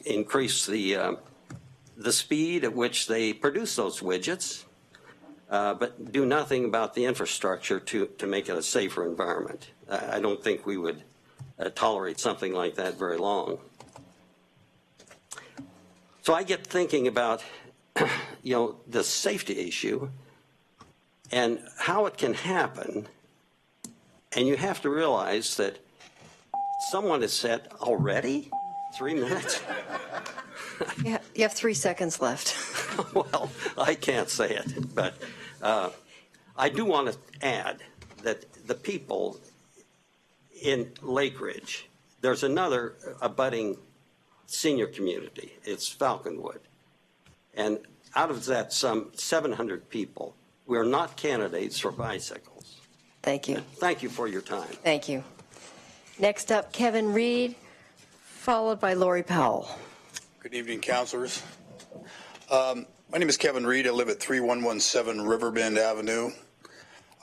increase the speed at which they produce those widgets, but do nothing about the infrastructure to make it a safer environment. I don't think we would tolerate something like that very long. So I get thinking about, the safety issue and how it can happen. And you have to realize that someone has said, already? 3 minutes? Yeah, you have 3 seconds left. Well, I can't say it, but I do want to add that the people in Lake Ridge, there's another abutting senior community. It's Falconwood. And out of that, some 700 people, we are not candidates for bicycles. Thank you. Thank you for your time. Thank you. Next up, Kevin Reed, followed by Lori Powell. Good evening, councilors. My name is Kevin Reed. I live at 3117 Riverbend Avenue.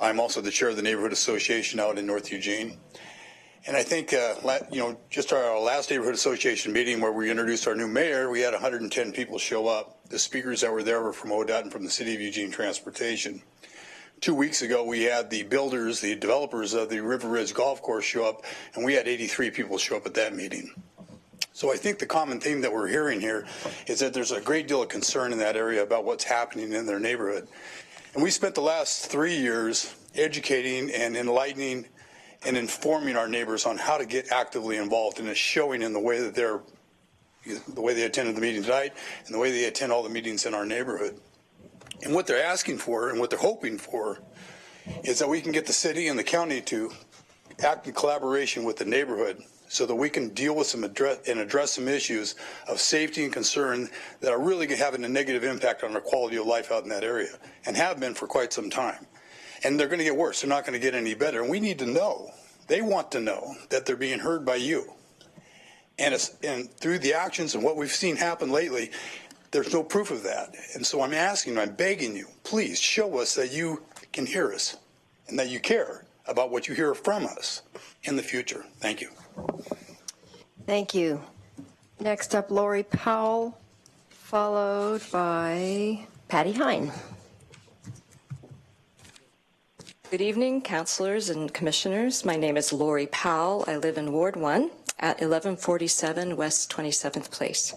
I'm also the chair of the Neighborhood Association out in North Eugene. And I think, just our last Neighborhood Association meeting where we introduced our new mayor, we had 110 people show up. The speakers that were there were from ODOT and from the City of Eugene Transportation. 2 weeks ago, we had the builders, the developers of the River Ridge Golf Course show up, and we had 83 people show up at that meeting. So I think the common theme that we're hearing here is that there's a great deal of concern in that area about what's happening in their neighborhood. And we spent the last 3 years educating and enlightening and informing our neighbors on how to get actively involved, and it's showing in the way that the way they attended the meeting tonight and the way they attend all the meetings in our neighborhood. And what they're asking for and what they're hoping for is that we can get the city and the county to act in collaboration with the neighborhood so that we can deal with address some issues of safety and concern that are really having a negative impact on our quality of life out in that area and have been for quite some time. And they're going to get worse. They're not going to get any better. And we need to know, they want to know that they're being heard by you. And through the actions and what we've seen happen lately, there's no proof of that. And so I'm asking, I'm begging you, please show us that you can hear us and that you care about what you hear from us in the future. Thank you. Thank you. Next up, Lori Powell, followed by Patty Hine. Good evening, councilors and commissioners. My name is Lori Powell. I live in Ward 1 at 1147 West 27th Place.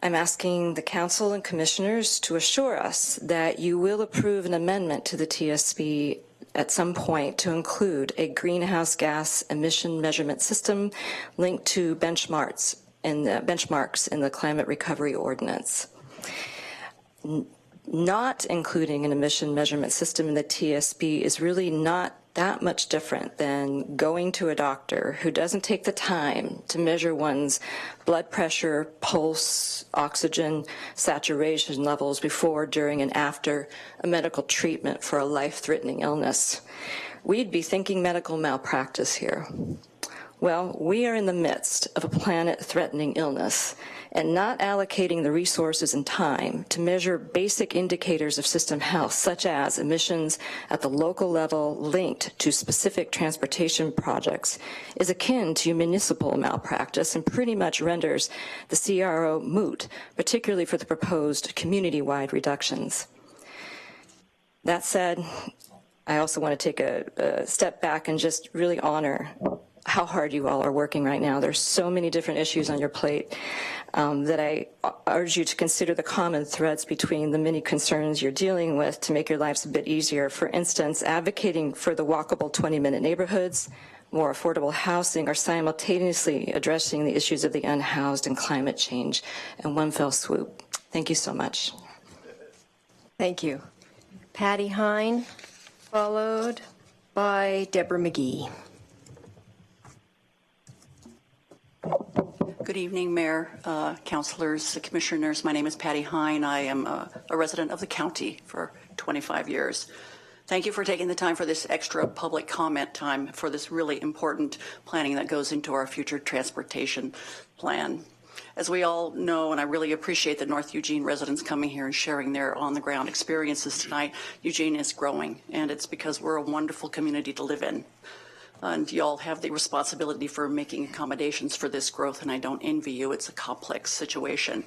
I'm asking the council and commissioners to assure us that you will approve an amendment to the TSP at some point to include a greenhouse gas emission measurement system linked to benchmarks in the Climate Recovery Ordinance. Not including an emission measurement system in the TSP is really not that much different than going to a doctor who doesn't take the time to measure one's blood pressure, pulse, oxygen saturation levels before, during, and after a medical treatment for a life-threatening illness. We'd be thinking medical malpractice here. Well, we are in the midst of a planet-threatening illness, and not allocating the resources and time to measure basic indicators of system health, such as emissions at the local level linked to specific transportation projects, is akin to municipal malpractice and pretty much renders the CRO moot, particularly for the proposed community-wide reductions. That said, I also want to take a step back and just really honor how hard you all are working right now. There's so many different issues on your plate that I urge you to consider the common threads between the many concerns you're dealing with to make your lives a bit easier. For instance, advocating for the walkable 20-minute neighborhoods, more affordable housing, or simultaneously addressing the issues of the unhoused and climate change in one fell swoop. Thank you so much. Thank you. Patty Hine, followed by Deborah McGee. Good evening, Mayor, councilors, commissioners. My name is Patty Hine. I am a resident of the county for 25 years. Thank you for taking the time for this extra public comment time for this really important planning that goes into our future transportation plan. As we all know, and I really appreciate the North Eugene residents coming here and sharing their on-the-ground experiences tonight, Eugene is growing, and it's because we're a wonderful community to live in. And you all have the responsibility for making accommodations for this growth, and I don't envy you. It's a complex situation.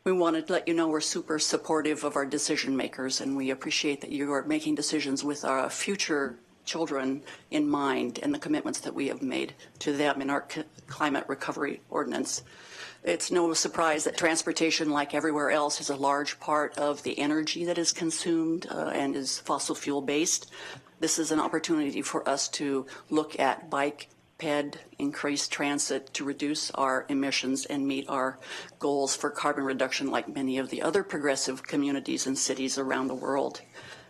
We wanted to let you know we're super supportive of our decision makers, and we appreciate that you are making decisions with our future children in mind and the commitments that we have made to them in our climate recovery ordinance. It's no surprise that transportation, like everywhere else, is a large part of the energy that is consumed and is fossil fuel based. This is an opportunity for us to look at bike, ped, increased transit to reduce our emissions and meet our goals for carbon reduction like many of the other progressive communities and cities around the world.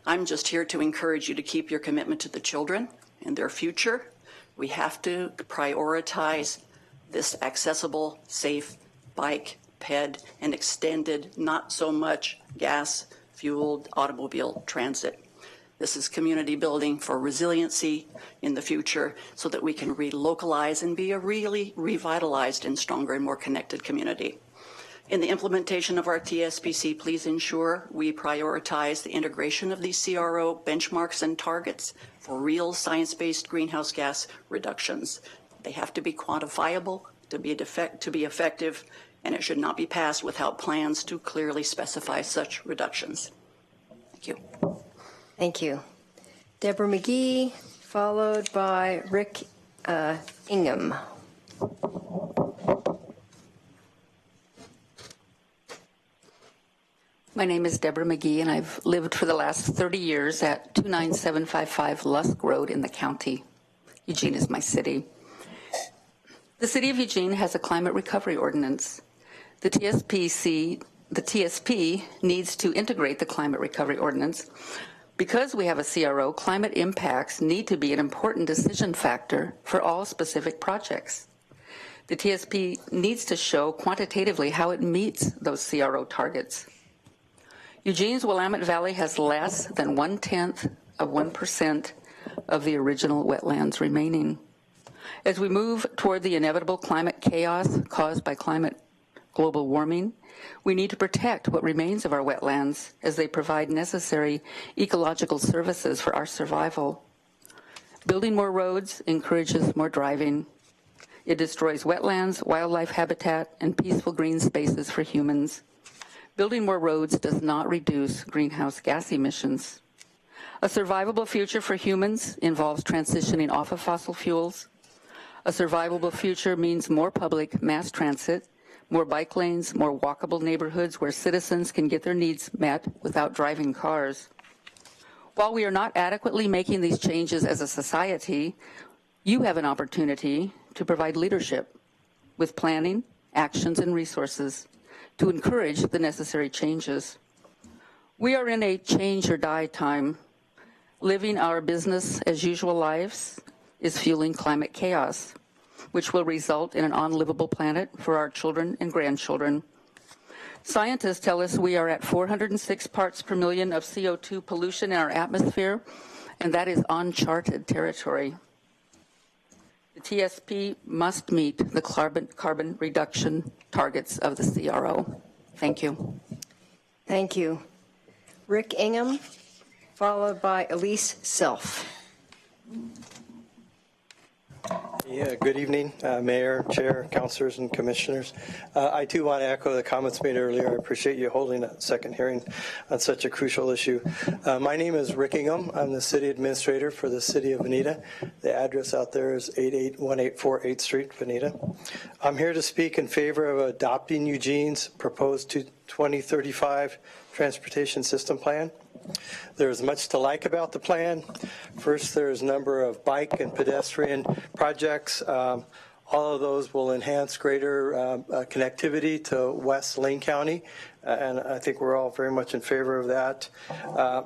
I'm just here to encourage you to keep your commitment to the children and their future. We have to prioritize this accessible, safe bike, ped, and extended, not so much gas-fueled automobile transit. This is community building for resiliency in the future so that we can relocalize and be a really revitalized and stronger and more connected community. In the implementation of our TSPC, please ensure we prioritize the integration of these CRO benchmarks and targets for real science-based greenhouse gas reductions. They have to be quantifiable to be effective, and it should not be passed without plans to clearly specify such reductions. Thank you. Thank you. Deborah McGee, followed by Rick Ingham. My name is Deborah McGee, and I've lived for the last 30 years at 29755 Lusk Road in the county. Eugene is my city. The city of Eugene has a climate recovery ordinance. The TSP needs to integrate the climate recovery ordinance. Because we have a CRO, climate impacts need to be an important decision factor for all specific projects. The TSP needs to show quantitatively how it meets those CRO targets. Eugene's Willamette Valley has less than 0.1% of the original wetlands remaining. As we move toward the inevitable climate chaos caused by global warming, we need to protect what remains of our wetlands as they provide necessary ecological services for our survival. Building more roads encourages more driving. It destroys wetlands, wildlife habitat, and peaceful green spaces for humans. Building more roads does not reduce greenhouse gas emissions. A survivable future for humans involves transitioning off of fossil fuels. A survivable future means more public mass transit, more bike lanes, more walkable neighborhoods where citizens can get their needs met without driving cars. While we are not adequately making these changes as a society, you have an opportunity to provide leadership with planning, actions, and resources to encourage the necessary changes. We are in a change or die time. Living our business as usual lives is fueling climate chaos, which will result in an unlivable planet for our children and grandchildren. Scientists tell us we are at 406 parts per million of CO2 pollution in our atmosphere, and that is uncharted territory. The TSP must meet the carbon reduction targets of the CRO. Thank you. Thank you. Rick Ingham, followed by Elise Self. Yeah, good evening, Mayor, Chair, Councilors, and Commissioners. I too want to echo the comments made earlier. I appreciate you holding a second hearing on such a crucial issue. My name is Rick Ingham. I'm the City Administrator for the City of Veneta. The address out there is 881848 8th Street, Veneta. I'm here to speak in favor of adopting Eugene's proposed 2035 Transportation System Plan. There's much to like about the plan. First, there's a number of bike and pedestrian projects. All of those will enhance greater connectivity to West Lane County, and I think we're all very much in favor of that.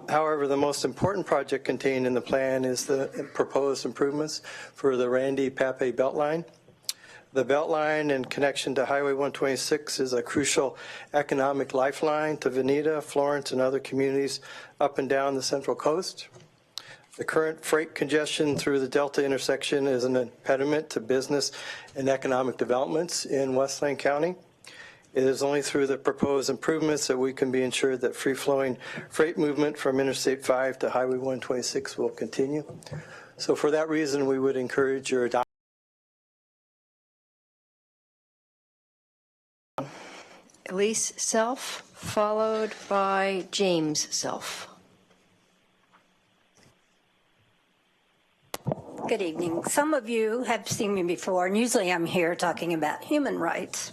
However, the most important project contained in the plan is the proposed improvements for the Randy Pape Beltline. The Beltline in connection to Highway 126 is a crucial economic lifeline to Veneta, Florence, and other communities up and down the Central Coast. The current freight congestion through the Delta intersection is an impediment to business and economic developments in West Lane County. It is only through the proposed improvements that we can be ensured that free-flowing freight movement from Interstate 5 to Highway 126 will continue. So for that reason, we would encourage your adoption. Elise Self, followed by James Self. Good evening. Some of you have seen me before, and usually I'm here talking about human rights.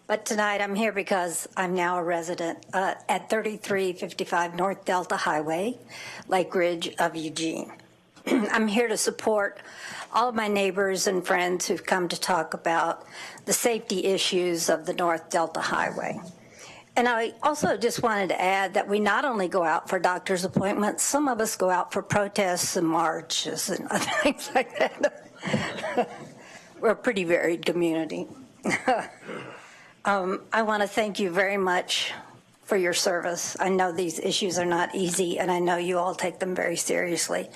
But tonight I'm here because I'm now a resident at 3355 North Delta Highway, Lake Ridge of Eugene. I'm here to support all of my neighbors and friends who've come to talk about the safety issues of the North Delta Highway. And I also just wanted to add that we not only go out for doctor's appointments, some of us go out for protests and marches and other things like that. We're a pretty varied community. I want to thank you very much for your service. I know these issues are not easy, and I know you all take them very seriously.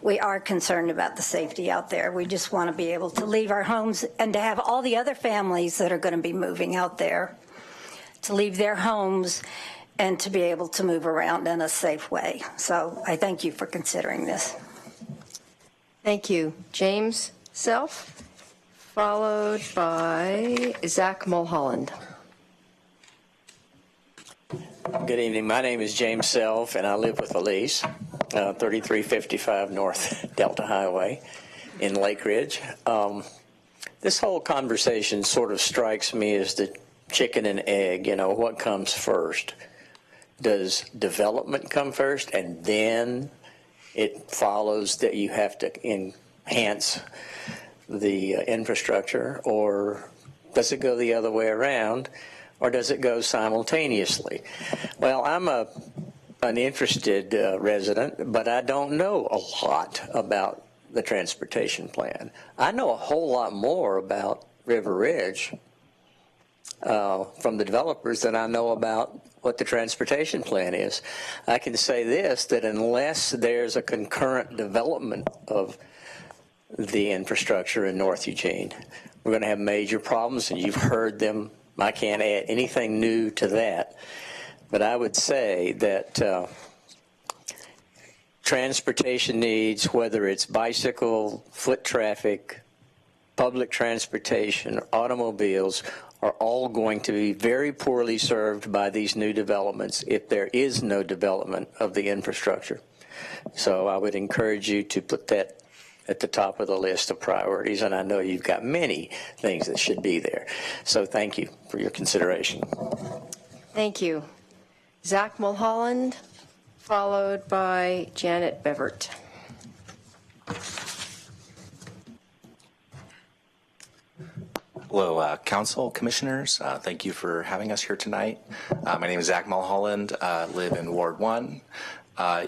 We are concerned about the safety out there. We just want to be able to leave our homes and to have all the other families that are going to be moving out there to leave their homes and to be able to move around in a safe way. So I thank you for considering this. Thank you. James Self, followed by Zach Mulholland. Good evening. My name is James Self, and I live with Elise, 3355 North Delta Highway in Lake Ridge. This whole conversation sort of strikes me as the chicken and egg. You know, what comes first? Does development come first, and then it follows that you have to enhance the infrastructure, or does it go the other way around? Or does it go simultaneously? Well, I'm an interested resident, but I don't know a lot about the transportation plan. I know a whole lot more about River Ridge from the developers than I know about what the transportation plan is. I can say this, that unless there's a concurrent development of the infrastructure in North Eugene, we're going to have major problems, and you've heard them. I can't add anything new to that, but I would say that transportation needs, whether it's bicycle, foot traffic, public transportation, or automobiles, are all going to be very poorly served by these new developments if there is no development of the infrastructure. So I would encourage you to put that at the top of the list of priorities, and I know you've got many things that should be there. So thank you for your consideration. Thank you. Zach Mulholland, followed by Janet Bevert. Hello, Council, Commissioners. Thank you for having us here tonight. My name is Zach Mulholland. I live in Ward 1.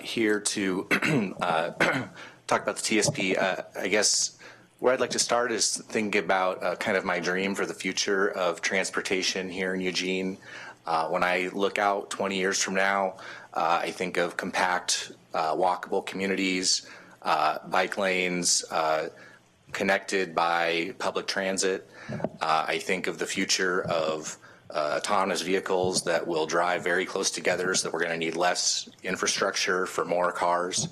here to talk about the TSP. I guess where I'd like to start is thinking about kind of my dream for the future of transportation here in Eugene. When I look out 20 years from now, I think of compact, walkable communities, bike lanes, connected by public transit. I think of the future of autonomous vehicles that will drive very close together, so that we're going to need less infrastructure for more cars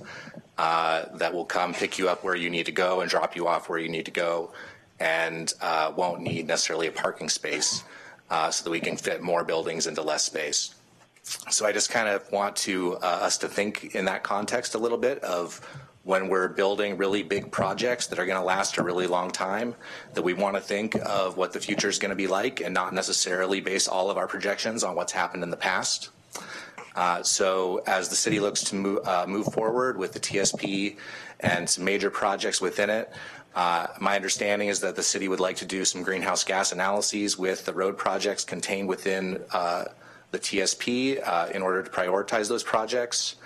that will come pick you up where you need to go and drop you off where you need to go, and won't need necessarily a parking space, so that we can fit more buildings into less space. So I just kind of want to us to think in that context a little bit of when we're building really big projects that are going to last a really long time, that we want to think of what the future is going to be like and not necessarily base all of our projections on what's happened in the past. So as the city looks to move forward with the TSP and some major projects within it, my understanding is that the city would like to do some greenhouse gas analyses with the road projects contained within the TSP in order to prioritize those projects.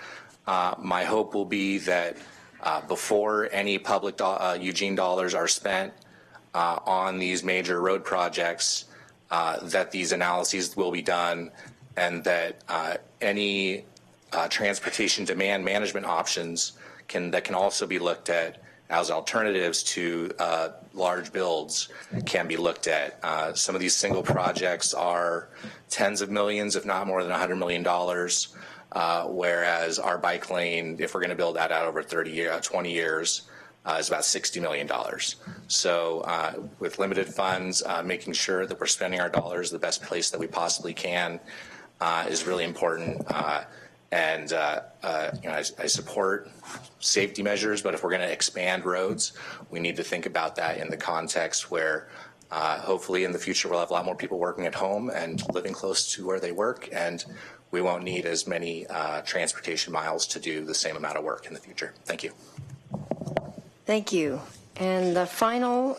My hope will be that before any public Eugene dollars are spent on these major road projects, that these analyses will be done, and that any transportation demand management options that can also be looked at as alternatives to large builds can be looked at. Some of these single projects are tens of millions, if not more than $100 million. Whereas our bike lane, if we're going to build that out over 20 years, is about $60 million. So with limited funds, making sure that we're spending our dollars the best place that we possibly can is really important. And I support safety measures, but if we're going to expand roads, we need to think about that in the context where hopefully in the future we'll have a lot more people working at home and living close to where they work, and we won't need as many transportation miles to do the same amount of work in the future. Thank you. Thank you. And the final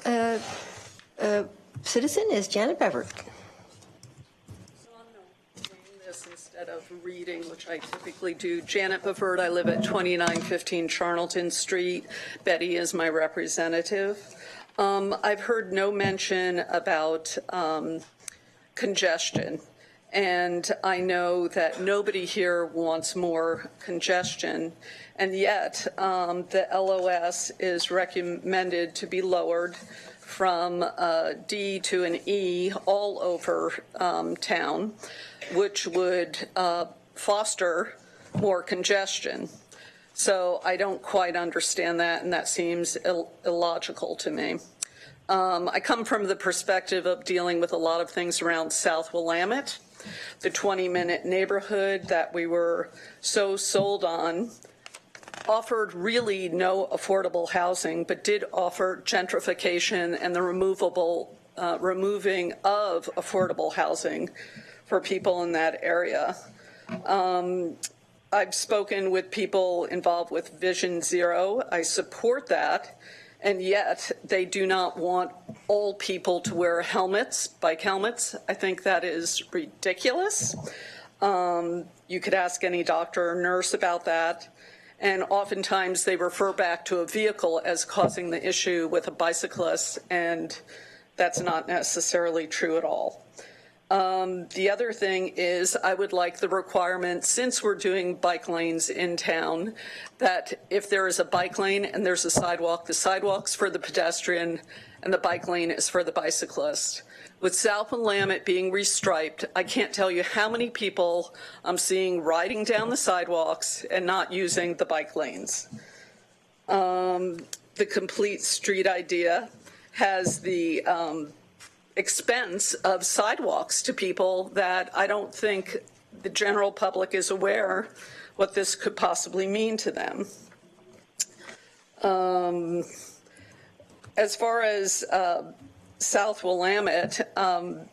citizen is Janet Beverett. Instead of reading, which I typically do. Janet Bevert, I live at 2915 Charnelton Street. Betty is my representative. I've heard no mention about congestion, and I know that nobody here wants more congestion, and yet the LOS is recommended to be lowered from D to an E all over town, which would foster more congestion. So I don't quite understand that, and that seems illogical to me. I come from the perspective of dealing with a lot of things around South Willamette, the 20-minute neighborhood that we were so sold on, offered really no affordable housing, but did offer gentrification and the removing of affordable housing for people in that area. I've spoken with people involved with Vision Zero. I support that, and yet they do not want all people to wear helmets, bike helmets. I think that is ridiculous. You could ask any doctor or nurse about that, and oftentimes they refer back to a vehicle as causing the issue with a bicyclist, and that's not necessarily true at all. The other thing is I would like the requirement, since we're doing bike lanes in town, that if there is a bike lane and there's a sidewalk, the sidewalk's for the pedestrian and the bike lane is for the bicyclist. With South Willamette being restriped, I can't tell you how many people I'm seeing riding down the sidewalks and not using the bike lanes. The complete street idea has the expense of sidewalks to people that I don't think the general public is aware what this could possibly mean to them. As far as South Willamette,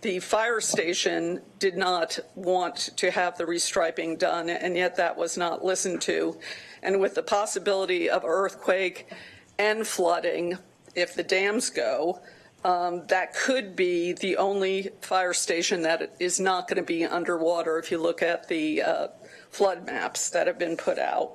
the fire station did not want to have the restriping done, and yet that was not listened to. And with the possibility of earthquake and flooding, if the dams go, that could be the only fire station that is not going to be underwater if you look at the flood maps that have been put out.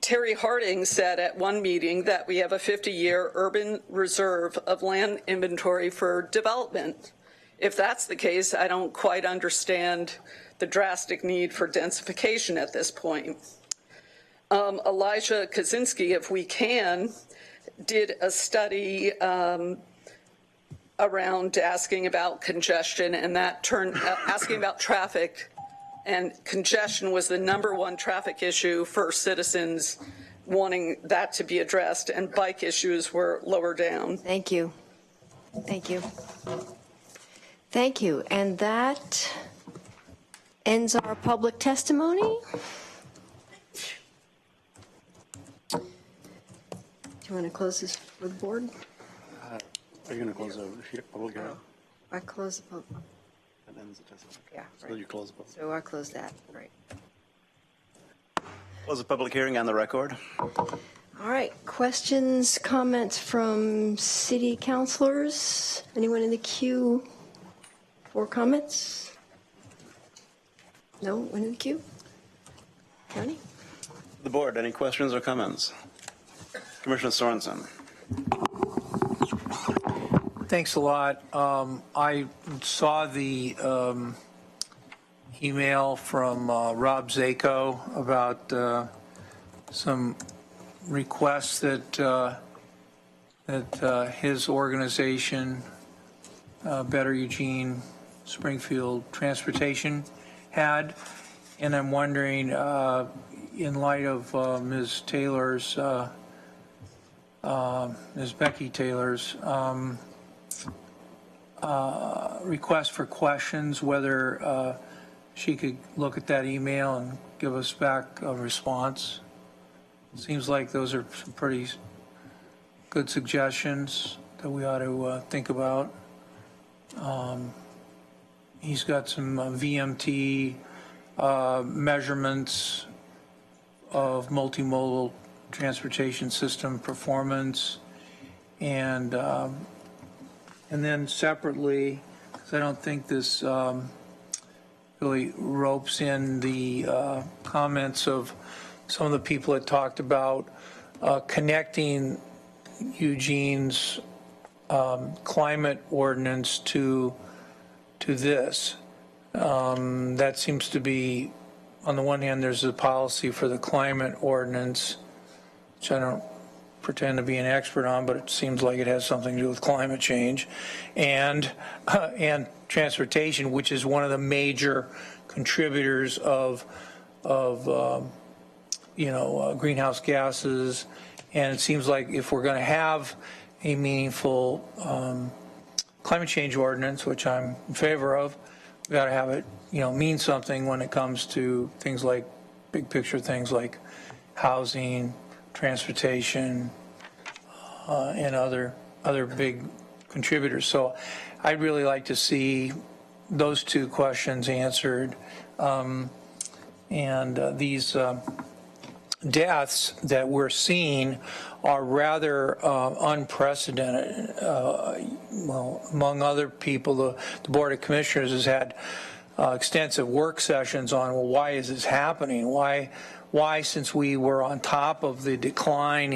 Terry Harding said at one meeting that we have a 50-year urban reserve of land inventory for development. If that's the case, I don't quite understand the drastic need for densification at this point. Elijah Kaczynski, if we can, did a study around asking about congestion, and that turned asking about traffic, and congestion was the #1 traffic issue for citizens wanting that to be addressed, and bike issues were lower down. Thank you. Thank you. Thank you. And that ends our public testimony. Do you want to close this for the board? Are you going to close the public hearing? I close the public. That ends the testimony. Yeah. So Right. you close the public. So I close that. Right. Close the public hearing on the record. All right. Questions, comments from city councilors? Anyone in the queue for comments? No one in the queue? County? The board, any questions or comments? Commissioner Sorensen. Thanks a lot. I saw the email from Rob Zako about some requests that his organization, Better Eugene Springfield Transportation, had, and I'm wondering, in light of Ms. Taylor's, Ms. Becky Taylor's request for questions, whether she could look at that email and give us back a response. Seems like those are some pretty good suggestions that we ought to think about. He's got some VMT measurements of multimodal transportation system performance, and then separately, because I don't think this really ropes in the comments of some of the people that talked about connecting Eugene's climate ordinance to this. That seems to be, on the one hand, there's a policy for the climate ordinance, which I don't pretend to be an expert on, but it seems like it has something to do with climate change, and transportation, which is one of the major contributors of greenhouse gases. And it seems like if we're going to have a meaningful climate change ordinance, which I'm in favor of, we got to have it, mean something when it comes to things like big picture things like housing, transportation, and other big contributors. So I'd really like to see those two questions answered. These deaths that we're seeing are rather unprecedented. Well, among other people, the Board of Commissioners has had extensive work sessions on, well, why is this happening? Why, since we were on top of the decline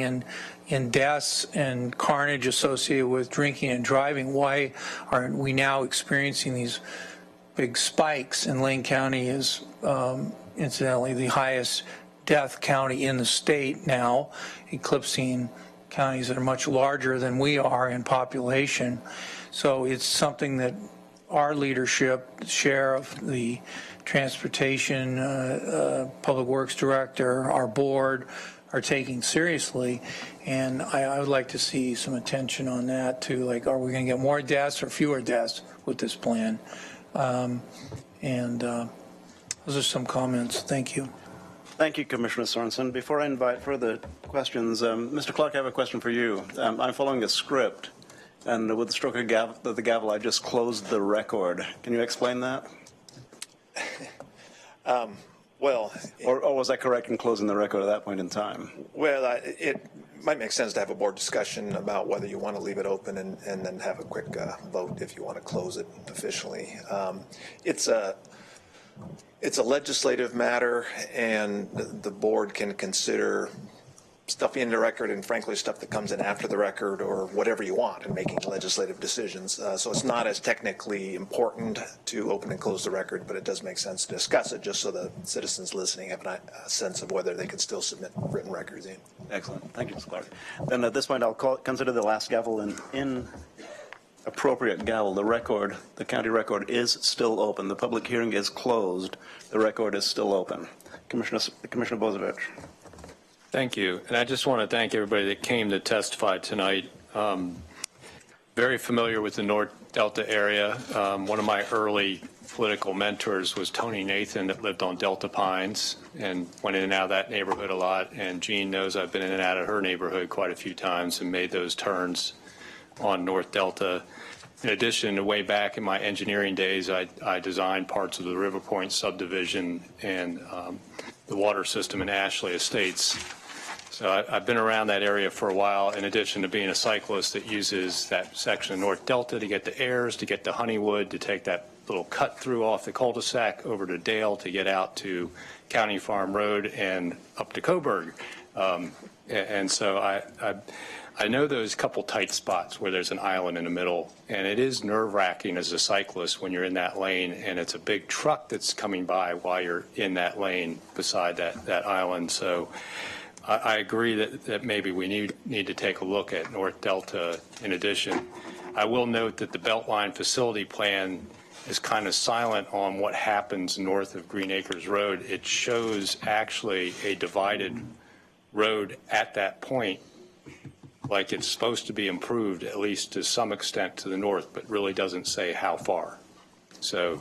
in deaths and carnage associated with drinking and driving, why aren't we now experiencing these big spikes? And Lane County is, incidentally, the highest death county in the state now, eclipsing counties that are much larger than we are in population. So it's something that our leadership, the sheriff, the transportation, public works director, our board are taking seriously. And I would like to see some attention on that too. Like, are we going to get more deaths or fewer deaths with this plan? Those are some comments. Thank you. Thank you, Commissioner Sorensen. Before I invite further questions, Mr. Clark, I have a question for you. I'm following a script, and with the stroke of the gavel, I just closed the record. Can you explain that? Or was I correct in closing the record at that point in time? Well, it might make sense to have a board discussion about whether you want to leave it open and then have a quick vote if you want to close it officially. It's a legislative matter, and the board can consider stuff in the record and frankly stuff that comes in after the record or whatever you want in making legislative decisions. So it's not as technically important to open and close the record, but it does make sense to discuss it just so the citizens listening have a sense of whether they can still submit written records in. Excellent. Thank you, Mr. Clark. Then at this point, I'll consider the last gavel an inappropriate gavel. The county record is still open. The public hearing is closed. The record is still open. Commissioner Bozevich. Thank you. And I just want to thank everybody that came to testify tonight. Very familiar with the North Delta area. One of my early political mentors was Tony Nathan, that lived on Delta Pines and went in and out of that neighborhood a lot. And Jean knows I've been in and out of her neighborhood quite a few times and made those turns on North Delta. In addition, way back in my engineering days, I designed parts of the River Point subdivision and the water system in Ashley Estates. So I've been around that area for a while, in addition to being a cyclist that uses that section of North Delta to get to Ayers, to get to Honeywood, to take that little cut through off the cul-de-sac over to Dale to get out to County Farm Road and up to Coburg. And so I know those couple tight spots where there's an island in the middle, and it is nerve-wracking as a cyclist when you're in that lane and it's a big truck that's coming by while you're in that lane beside that island. So I agree that maybe we need to take a look at North Delta in addition. I will note that the Beltline facility plan is kind of silent on what happens north of Green Acres Road. It shows actually a divided road at that point, like it's supposed to be improved, at least to some extent to the north, but really doesn't say how far. So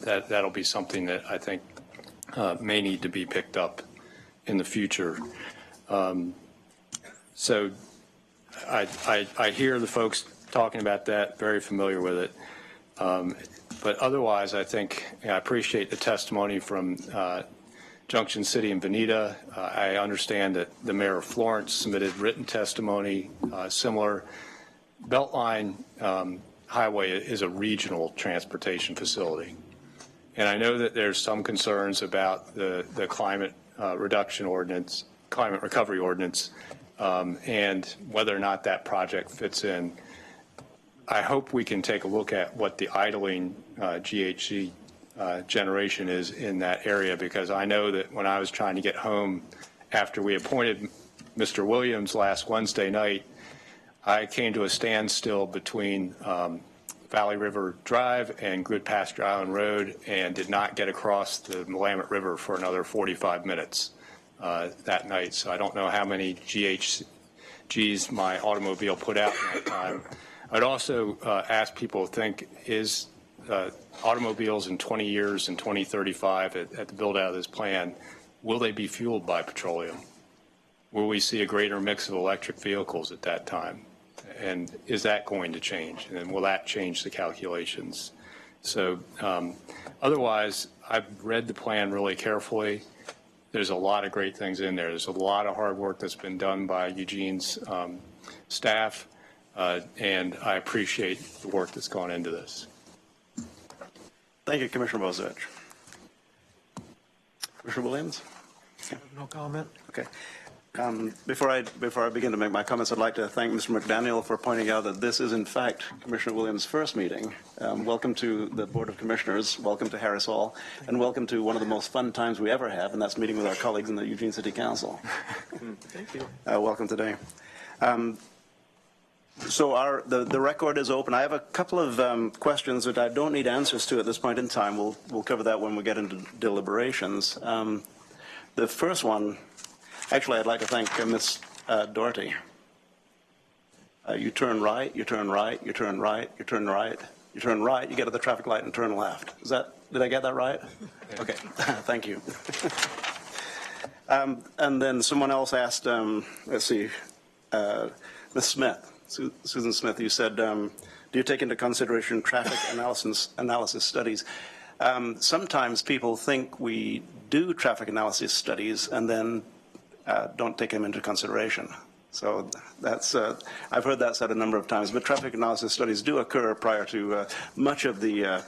that'll be something that I think may need to be picked up in the future. So I hear the folks talking about that, very familiar with it. But otherwise, I think I appreciate the testimony from Junction City and Veneta. I understand that the mayor of Florence submitted written testimony similar. Beltline Highway is a regional transportation facility. And I know that there's some concerns about the climate reduction ordinance, climate recovery ordinance, and whether or not that project fits in. I hope we can take a look at what the idling GHG generation is in that area, because I know that when I was trying to get home after we appointed Mr. Williams last Wednesday night, I came to a standstill between Valley River Drive and Good Pasture Island Road and did not get across the Willamette River for another 45 minutes that night. So I don't know how many GHGs my automobile put out in that time. I'd also ask people to think, is automobiles in 20 years, in 2035, at the build out of this plan, will they be fueled by petroleum? Will we see a greater mix of electric vehicles at that time? And is that going to change? And will that change the calculations? So otherwise, I've read the plan really carefully. There's a lot of great things in there. There's a lot of hard work that's been done by Eugene's staff, and I appreciate the work that's gone into this. Thank you, Commissioner Bozevich. Commissioner Williams? No comment. Okay. Before I begin to make my comments, I'd like to thank Mr. McDaniel for pointing out that this is, in fact, Commissioner Williams' first meeting. Welcome to the Board of Commissioners. Welcome to Harris Hall. And welcome to one of the most fun times we ever have, and that's meeting with our colleagues in the Eugene City Council. Thank you. Welcome today. So the record is open. I have a couple of questions that I don't need answers to at this point in time. We'll cover that when we get into deliberations. The first one, actually, I'd like to thank Ms. Doherty. You turn right, you turn right, you turn right, you turn right, you turn right, you get to the traffic light and turn left. Did I get that right? Okay, thank you. And then someone else asked, let's see, Ms. Smith. Susan Smith, you said, do you take into consideration traffic analysis studies? Sometimes people think we do traffic analysis studies and then don't take them into consideration. So that's I've heard that said a number of times. But traffic analysis studies do occur prior to much of the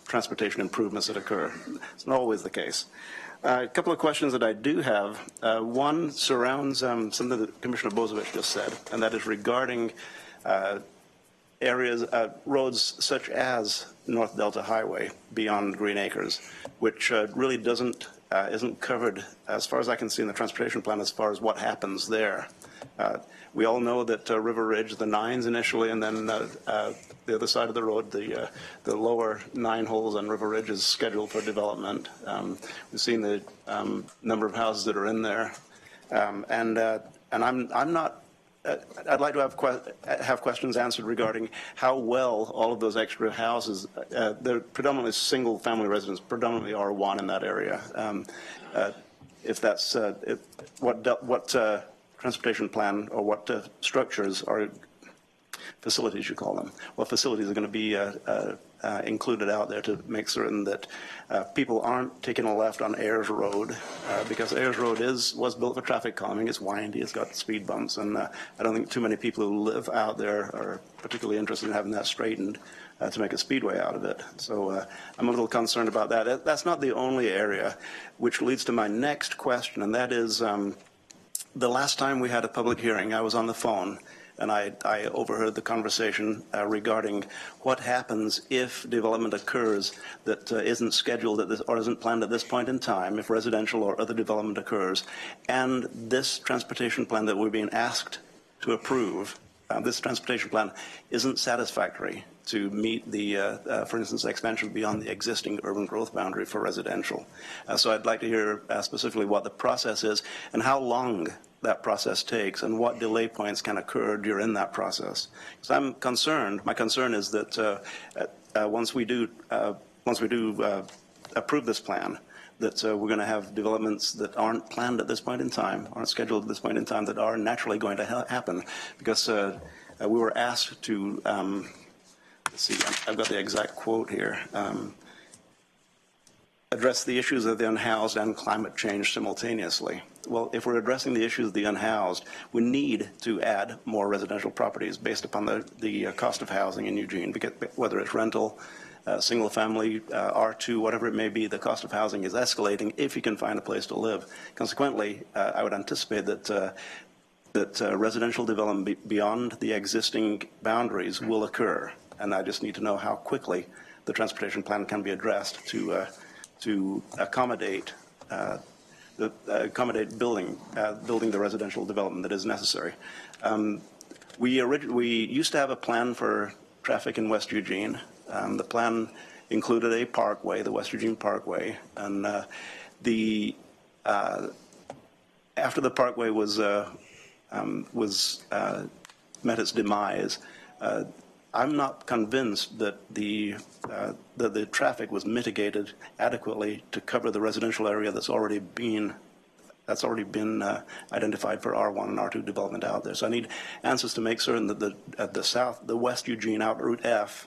transportation improvements that occur. It's not always the case. A couple of questions that I do have. One surrounds something that Commissioner Bozievich just said, and that is regarding areas, roads such as North Delta Highway beyond Green Acres, which really isn't covered, as far as I can see in the transportation plan, as far as what happens there. We all know that River Ridge, the 9s initially, and then the other side of the road, the lower 9 holes on River Ridge is scheduled for development. We've seen the number of houses that are in there, and I'm not. I'd like to have questions answered regarding how well all of those extra houses, they're predominantly single-family residents, predominantly R1 in that area. If that's what transportation plan or what structures or facilities you call them, what facilities are going to be included out there to make certain that people aren't taking a left on Ayers Road, because Ayers Road was built for traffic calming. It's windy, it's got speed bumps, and I don't think too many people who live out there are particularly interested in having that straightened to make a speedway out of it. So I'm a little concerned about that. That's not the only area, which leads to my next question, and that is the last time we had a public hearing, I was on the phone, and I overheard the conversation regarding what happens if development occurs that isn't scheduled at this or isn't planned at this point in time, if residential or other development occurs, and this transportation plan that we're being asked to approve, this transportation plan isn't satisfactory to meet the, for instance, expansion beyond the existing urban growth boundary for residential. So I'd like to hear specifically what the process is and how long that process takes and what delay points can occur during that process. Because I'm concerned, my concern is that once we do approve this plan, that we're going to have developments that aren't planned at this point in time, aren't scheduled at this point in time, that are naturally going to happen. Because we were asked to, let's see, I've got the exact quote here, address the issues of the unhoused and climate change simultaneously. Well, if we're addressing the issues of the unhoused, we need to add more residential properties based upon the cost of housing in Eugene, because whether it's rental, single family, R2, whatever it may be, the cost of housing is escalating if you can find a place to live. Consequently, I would anticipate that residential development beyond the existing boundaries will occur, and I just need to know how quickly the transportation plan can be addressed to accommodate building the residential development that is necessary. We used to have a plan for traffic in West Eugene. The plan included a parkway, the West Eugene Parkway, and after the parkway met its demise, I'm not convinced that the traffic was mitigated adequately to cover the residential area that's already been identified for R1 and R2 development out there. So I need answers to make certain that the West Eugene out Route F,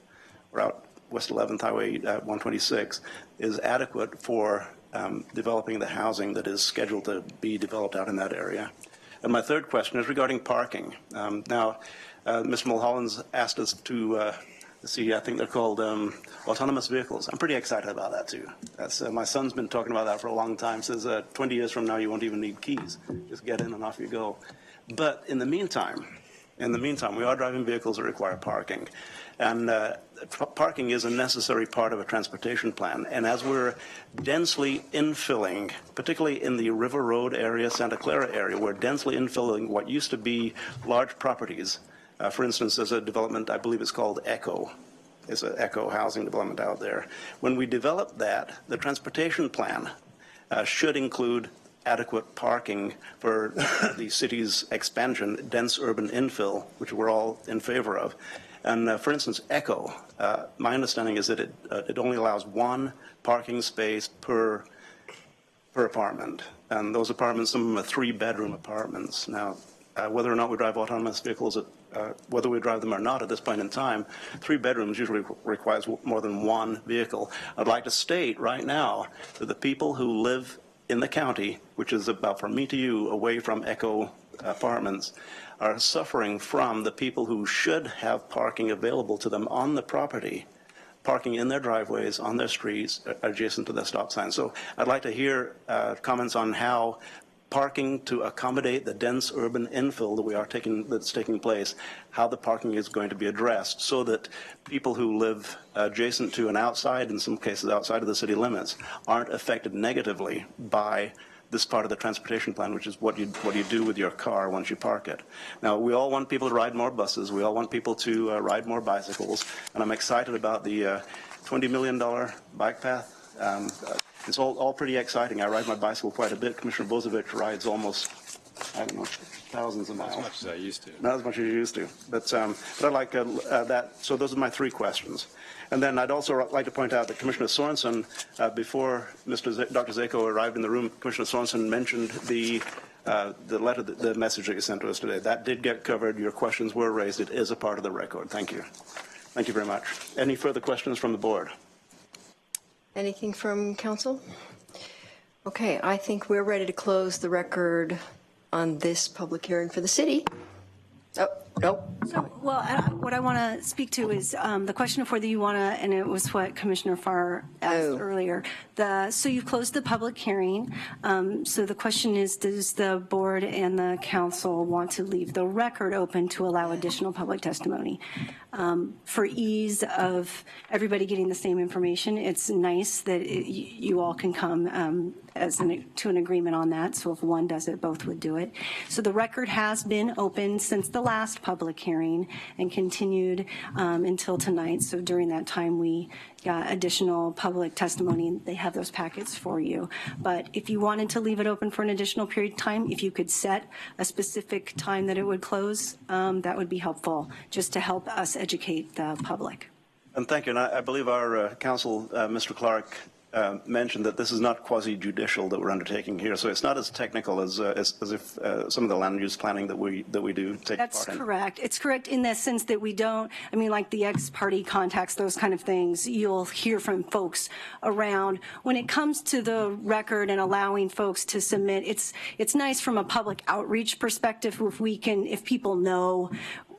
Route West 11th Highway 126, is adequate for developing the housing that is scheduled to be developed out in that area. And my third question is regarding parking. Now, Mr. Mulholland's asked us to see, I think they're called autonomous vehicles. I'm pretty excited about that too. That's, my son's been talking about that for a long time. Says 20 years from now you won't even need keys. Just get in and off you go. But in the meantime, we are driving vehicles that require parking. And parking is a necessary part of a transportation plan. And as we're densely infilling, particularly in the River Road area, Santa Clara area, we're densely infilling what used to be large properties. For instance, there's a development, I believe it's called Echo. There's an Echo housing development out there. When we develop that, the transportation plan should include adequate parking for the city's expansion, dense urban infill, which we're all in favor of. And for instance, Echo, my understanding is that it only allows one parking space per apartment. And those apartments, some of them are 3-bedroom apartments. Now, whether or not we drive autonomous vehicles, whether we drive them or not at this point in time, 3 bedrooms usually requires more than one vehicle. I'd like to state right now that the people who live in the county, which is about from me to you, away from Echo apartments, are suffering from the people who should have parking available to them on the property parking in their driveways, on their streets, adjacent to their stop signs. So I'd like to hear comments on how parking to accommodate the dense urban infill that's taking place, how the parking is going to be addressed so that people who live adjacent to and outside, in some cases outside of the city limits, aren't affected negatively by this part of the transportation plan, which is what you do with your car once you park it. Now, we all want people to ride more buses. We all want people to ride more bicycles. And I'm excited about the $20 million bike path. It's all pretty exciting. I ride my bicycle quite a bit. Commissioner Bozovic rides almost, I don't know, thousands of miles. Not as much as I used to. Not as much as you used to. But I like that. So those are my three questions. And then I'd also like to point out that Commissioner Sorensen, before Dr. Zako arrived in the room, Commissioner Sorensen mentioned the letter, the message that you sent to us today. That did get covered. Your questions were raised. It is a part of the record. Thank you. Thank you very much. Any further questions from the board? Anything from council? Okay, I think we're ready to close the record on this public hearing for the city. Oh, no. So, well, what I want to speak to is the question of whether you want to, and it was what Commissioner Farr asked earlier. So you've closed the public hearing. So the question is, does the board and the council want to leave the record open to allow additional public testimony? For ease of everybody getting the same information, it's nice that you all can come to an agreement on that. So if one does it, both would do it. So the record has been open since the last public hearing and continued until tonight. So during that time, we got additional public testimony. They have those packets for you. But if you wanted to leave it open for an additional period of time, if you could set a specific time that it would close, that would be helpful, just to help us educate the public. And thank you. And I believe our counsel, Mr. Clark, mentioned that this is not quasi-judicial that we're undertaking here, so it's not as technical as if some of the land use planning that we do take part in. That's correct. It's correct in the sense that we don't, I mean, like the ex-party contacts, those kind of things, you'll hear from folks around. When it comes to the record and allowing folks to submit, it's nice from a public outreach perspective if people know,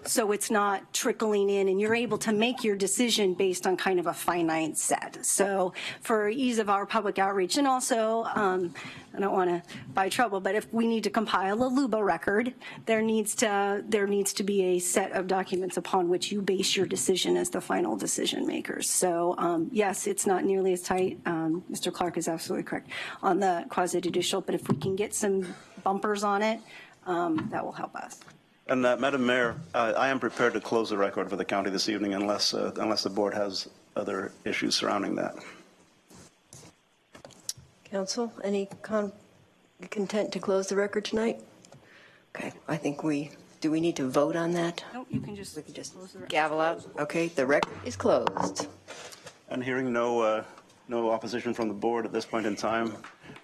so it's not trickling in and you're able to make your decision based on kind of a finite set. So for ease of our public outreach, and also, I don't want to buy trouble, but if we need to compile a LUBA record, there needs to be a set of documents upon which you base your decision as the final decision makers. So yes, it's not nearly as tight. Mr. Clark is absolutely correct on the quasi-judicial, but if we can get some bumpers on it, that will help us. And Madam Mayor, I am prepared to close the record for the county this evening unless the board has other issues surrounding that. Council, any content to close the record tonight? Okay, I think do we need to vote on that? No, you can just close the record. Gavel out. Okay, the record is closed. And hearing no opposition from the board at this point in time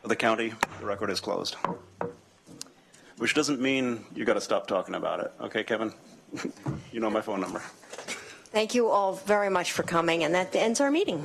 for the county, the record is closed. Which doesn't mean you got to stop talking about it. Okay, Kevin? You know my phone number. Thank you all very much for coming, and that ends our meeting.